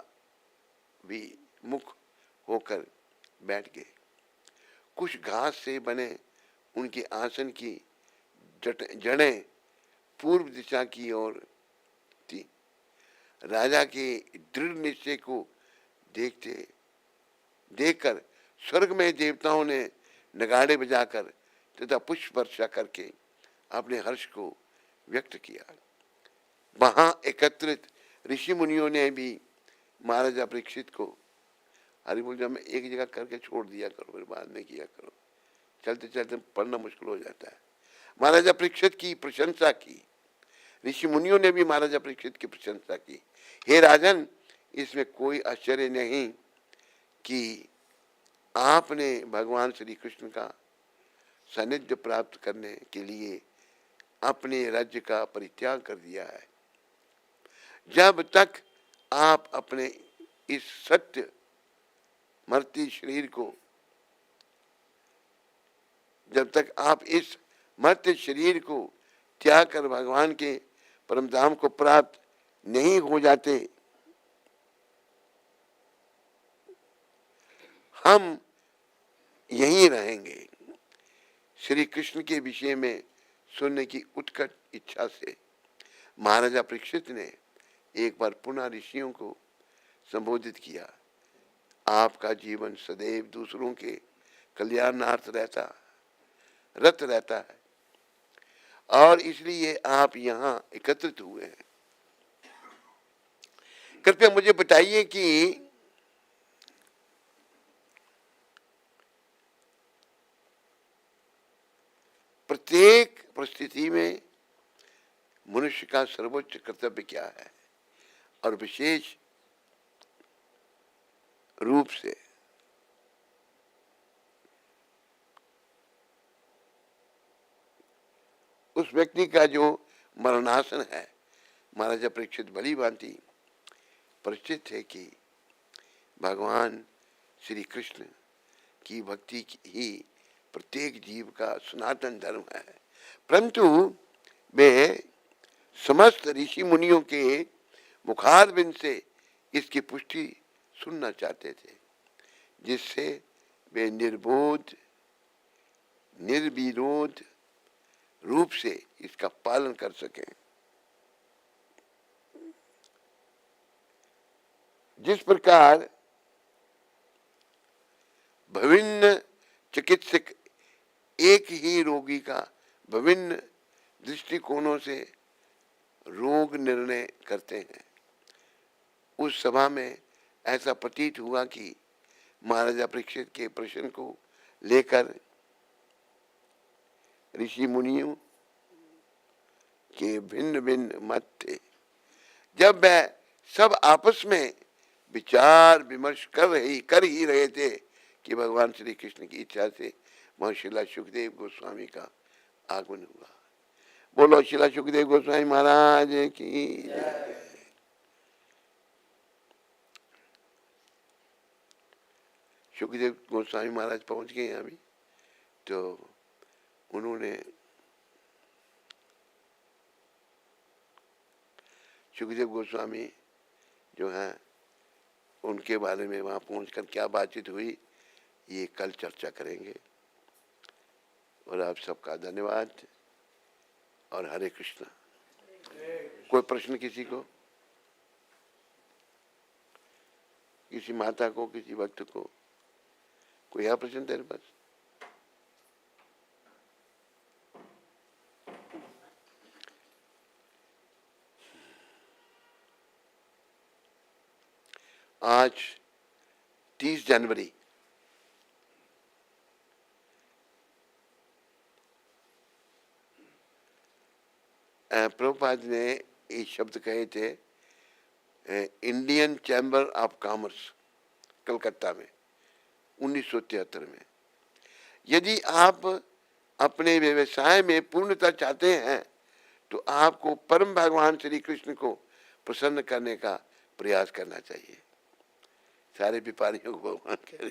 होकर बैठ गए। कुछ घास से बने उनके आसन की जड़ें पूर्व दिशा की ओर थी। राजा के दृढ़ निश्चय को देखकर स्वर्ग में देवताओं ने नगाड़े बजाकर तथा पुष्प वर्षा करके अपने हर्ष को व्यक्त किया। वहां एकत्रित ऋषि मुनियों ने भी महाराजा परीक्षित को हरि बोल में एक जगह करके छोड़ दिया करो, फिर बाद में किया करो, चलते चलते पढ़ना मुश्किल हो जाता है। महाराजा परीक्षित की प्रशंसा की। ऋषि मुनियों ने भी महाराजा परीक्षित की प्रशंसा की। हे राजन, इसमें कोई आश्चर्य नहीं कि आपने भगवान श्री कृष्ण का सानिध्य प्राप्त करने के लिए अपने राज्य का परित्याग कर दिया है। जब तक आप अपने इस सत्य मर्ती शरीर को त्याग कर भगवान के परमधाम को प्राप्त नहीं हो जाते, हम यहीं रहेंगे। श्री कृष्ण के विषय में सुनने की उत्कट इच्छा से महाराजा परीक्षित ने एक बार पुनः ऋषियों को संबोधित किया। आपका जीवन सदैव दूसरों के कल्याणार्थ रत रहता है और इसलिए आप यहाँ एकत्रित हुए हैं। कृपया मुझे बताइए कि प्रत्येक परिस्थिति में मनुष्य का सर्वोच्च कर्तव्य क्या है और विशेष रूप से उस व्यक्ति का जो मरणासन है। महाराजा परीक्षित भली भांति परिचित थे कि भगवान श्री कृष्ण की भक्ति ही प्रत्येक जीव का सनातन धर्म है, परंतु वे समस्त ऋषि मुनियों के मुखारबिंद से इसकी पुष्टि सुनना चाहते थे, जिससे वे निर्विरोध रूप से इसका पालन कर सकें। जिस प्रकार विभिन्न चिकित्सक एक ही रोगी का विभिन्न दृष्टिकोणों से रोग निर्णय करते हैं। उस सभा में ऐसा प्रतीत हुआ कि महाराजा परीक्षित के प्रश्न को लेकर ऋषि मुनियों के भिन्न भिन्न मत थे। जब वह सब आपस में विचार विमर्श कर ही रहे थे कि भगवान श्री कृष्ण की इच्छा से महर्षि सुखदेव गोस्वामी का आगमन हुआ। बोलो शिला सुखदेव गोस्वामी महाराज की जय। सुखदेव गोस्वामी महाराज पहुंच गए अभी, तो उन्होंने सुखदेव गोस्वामी जो हैं उनके बारे में वहाँ पहुंचकर क्या बातचीत हुई ये कल चर्चा करेंगे। और आप सबका धन्यवाद और हरे कृष्णा। कोई प्रश्न किसी को, किसी माता को, किसी भक्त को, कोई है प्रश्न तेरे पास? आज 30 जनवरी प्रभुपाद ने ये शब्द कहे थे Indian chamber of commerce Calcutta में 1973 में। यदि आप अपने व्यवसाय में पूर्णता चाहते हैं तो आपको परम भगवान श्री कृष्ण को प्रसन्न करने का प्रयास करना चाहिए। सारे व्यापारियों को भगवान कह रहे,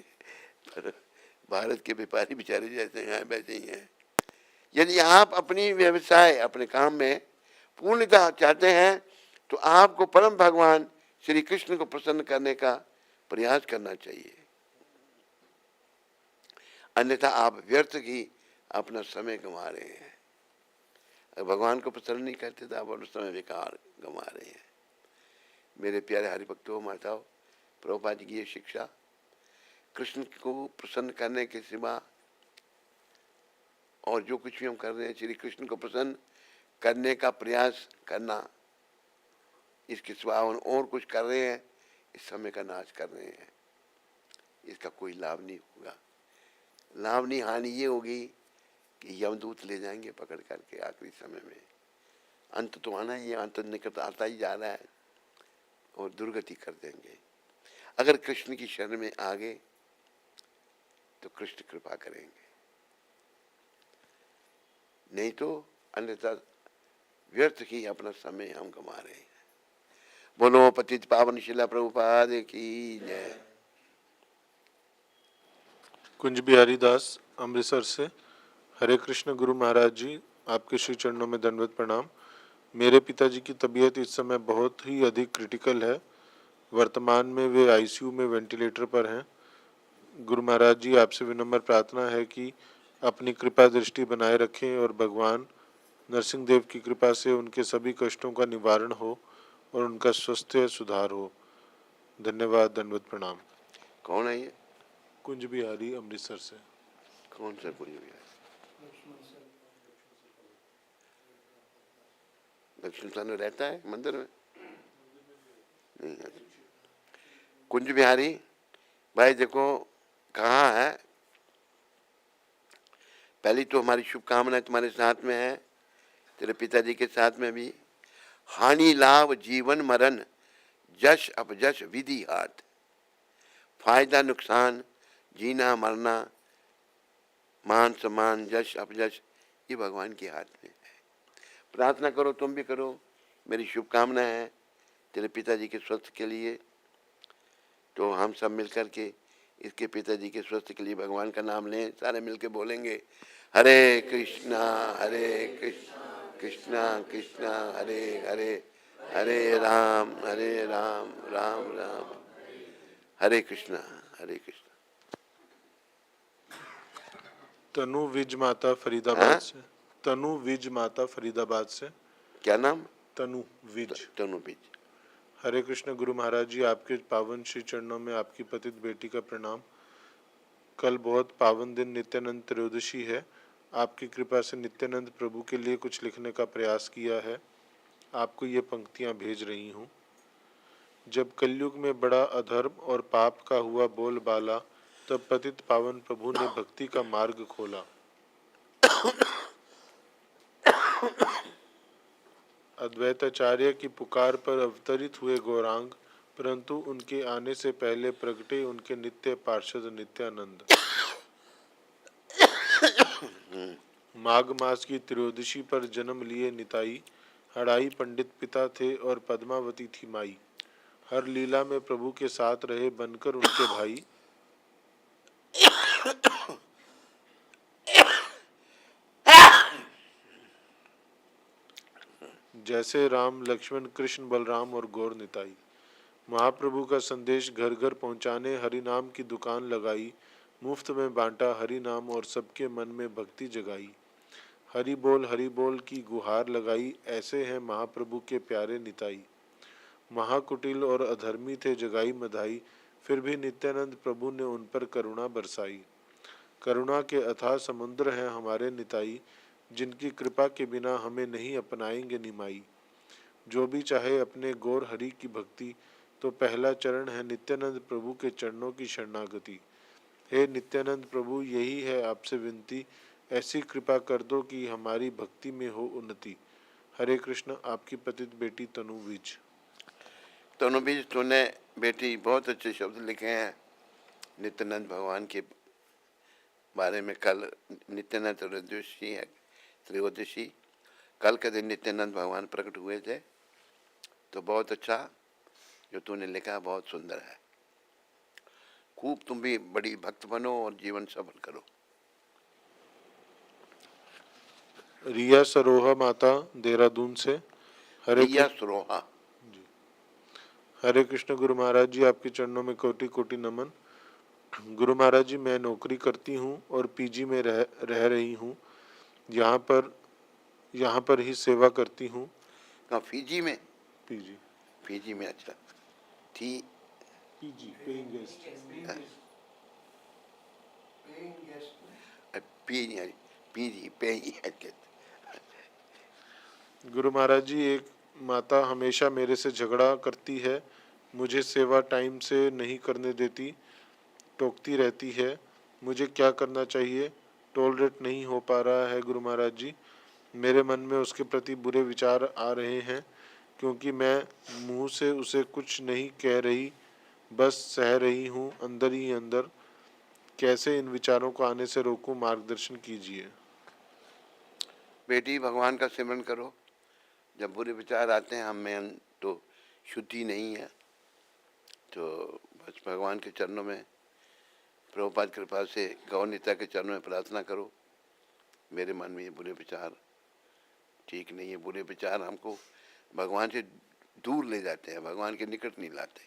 पर भारत के व्यापारी बेचारे जैसे हैं वैसे ही हैं। यदि आप अपनी व्यवसाय अपने काम में पूर्णता चाहते हैं तो आपको परम भगवान श्री कृष्ण को प्रसन्न करने का प्रयास करना चाहिए, अन्यथा आप व्यर्थ ही अपना समय गंवा रहे हैं। अगर भगवान को प्रसन्न नहीं करते तो आप अपना समय बेकार गंवा रहे हैं। मेरे प्यारे हरिभक्तों, माताओं, प्रभुपाद जी की ये शिक्षा कृष्ण को प्रसन्न करने के सिवा और जो कुछ भी हम कर रहे हैं श्री कृष्ण को प्रसन्न करने का प्रयास करना, इसके सिवा और कुछ कर रहे हैं, इस समय का नाश कर रहे हैं। इसका कोई लाभ नहीं होगा। लाभ नहीं, हानि ये होगी कि यमदूत ले जाएंगे पकड़ करके आखिरी समय में। अंत तो आना ही है, अंत निकट आता ही जा रहा है और दुर्गति कर देंगे। अगर कृष्ण की शरण में आ गए तो कृष्ण कृपा करेंगे, नहीं तो अन्यथा व्यर्थ ही अपना समय हम गंवा रहे हैं। बोलो पतित पावन शिला प्रभुपाद की जय। कुंज बिहारी दास अमृतसर से। हरे कृष्ण गुरु महाराज जी, आपके श्री चरणों में दंडवत प्रणाम। मेरे पिताजी की तबीयत इस समय बहुत ही अधिक क्रिटिकल है। वर्तमान में वे आईसीयू में वेंटिलेटर पर हैं। गुरु महाराज जी, आपसे विनम्र प्रार्थना है कि अपनी कृपा दृष्टि बनाए रखें और भगवान नरसिंह देव की कृपा से उनके सभी कष्टों का निवारण हो और उनका स्वास्थ्य सुधार हो। धन्यवाद, दंडवत प्रणाम। कौन है ये? कुंज बिहारी अमृतसर से। कौन सा कुंज बिहारी? दक्षिण स्थान में रहता है मंदिर में? नहीं है। कुंज बिहारी भाई देखो कहाँ है, पहली तो हमारी शुभकामनाएं तुम्हारे साथ में है, तेरे पिताजी के साथ में भी। हानि लाभ जीवन मरण जश अपजश विधि हाथ, फायदा नुकसान जीना मरना मान सम्मान जश अपजश ये भगवान के हाथ में है। प्रार्थना करो, तुम भी करो। मेरी शुभकामना है तेरे पिताजी के स्वास्थ्य के लिए। तो हम सब मिलकर के इसके पिताजी के स्वास्थ्य के लिए भगवान का नाम लें, सारे मिलके बोलेंगे हरे कृष्णा कृष्णा कृष्णा हरे हरे, हरे राम राम राम हरे कृष्णा हरे कृष्णा। तनु विज माता फरीदाबाद से। तनु विज माता फरीदाबाद से। क्या नाम? तनु विज। तनु विज। हरे कृष्ण गुरु महाराज जी, आपके पावन श्री चरणों में आपकी पतित बेटी का प्रणाम। कल बहुत पावन दिन नित्यानंद त्रयोदशी है। आपकी कृपा से नित्यानंद प्रभु के लिए कुछ लिखने का प्रयास किया है। आपको ये पंक्तियां भेज रही हूँ। जब कलयुग में बड़ा अधर्म और पाप का हुआ बोलबाला, तब पतित पावन प्रभु ने भक्ति का मार्ग खोला। अद्वैताचार्य की पुकार पर अवतरित हुए गौरांग, परंतु उनके आने से पहले प्रगटे उनके नित्य पार्षद नित्यानंद। माघ मास की त्रयोदशी पर जन्म लिए निताई, हड़ाई पंडित पिता थे और पद्मावती थी माई। हर लीला में प्रभु के साथ रहे बनकर उनके भाई। जैसे राम लक्ष्मण कृष्ण बलराम और गौर निताई। महाप्रभु का संदेश घर घर पहुंचाने हरि नाम की दुकान लगाई। मुफ्त में बांटा हरि नाम और सबके मन में भक्ति जगाई। हरि बोल की गुहार लगाई, ऐसे हैं महाप्रभु के प्यारे निताई। महाकुटिल और अधर्मी थे जगाई मधाई, फिर भी नित्यानंद प्रभु ने उन पर करुणा बरसाई। करुणा के अथाह समुद्र हैं हमारे निताई, जिनकी कृपा के बिना हमें नहीं अपनाएंगे निमाई। जो भी चाहे अपने गौर हरि की भक्ति, तो पहला चरण है नित्यानंद प्रभु के चरणों की शरणागति। हे नित्यानंद प्रभु, यही है आपसे विनती, ऐसी कृपा कर दो कि हमारी भक्ति में हो उन्नति। हरे कृष्ण। आपकी पतित बेटी तनु बीज। तनु बीज तूने बेटी बहुत अच्छे शब्द लिखे हैं नित्यानंद भगवान के बारे में। कल नित्यानंद त्रयोदशी है, त्रयोदशी कल के दिन नित्यानंद भगवान प्रकट हुए थे। तो बहुत अच्छा जो तूने लिखा, बहुत सुंदर है। खूब तुम भी बड़ी भक्त बनो और जीवन सफल करो। रिया सरोहा माता देहरादून से। हरे रिया सरोहा। हरे कृष्ण गुरु महाराज जी, आपके चरणों में कोटि कोटि नमन। गुरु महाराज जी, मैं नौकरी करती हूँ और पीजी में रह रही हूँ। यहाँ पर ही सेवा करती हूँ। कहाँ, फीजी में? पीजी फीजी में, अच्छा। थी PG paying guest. PG PG पे। गुरु महाराज जी, एक माता हमेशा मेरे से झगड़ा करती है, मुझे सेवा टाइम से नहीं करने देती, टोकती रहती है। मुझे क्या करना चाहिए? टॉलरेट नहीं हो पा रहा है गुरु महाराज जी। मेरे मन में उसके प्रति बुरे विचार आ रहे हैं, क्योंकि मैं मुंह से उसे कुछ नहीं कह रही, बस सह रही हूँ अंदर ही अंदर। कैसे इन विचारों को आने से रोकूं, मार्गदर्शन कीजिए। बेटी, भगवान का सिमरन करो। जब बुरे विचार आते हैं, हम में तो शुद्धि नहीं है, तो बस भगवान के चरणों में, प्रभुपाद कृपा से गौरनीता के चरणों में प्रार्थना करो। मेरे मन में ये बुरे विचार ठीक नहीं है। बुरे विचार हमको भगवान से दूर ले जाते हैं, भगवान के निकट नहीं लाते।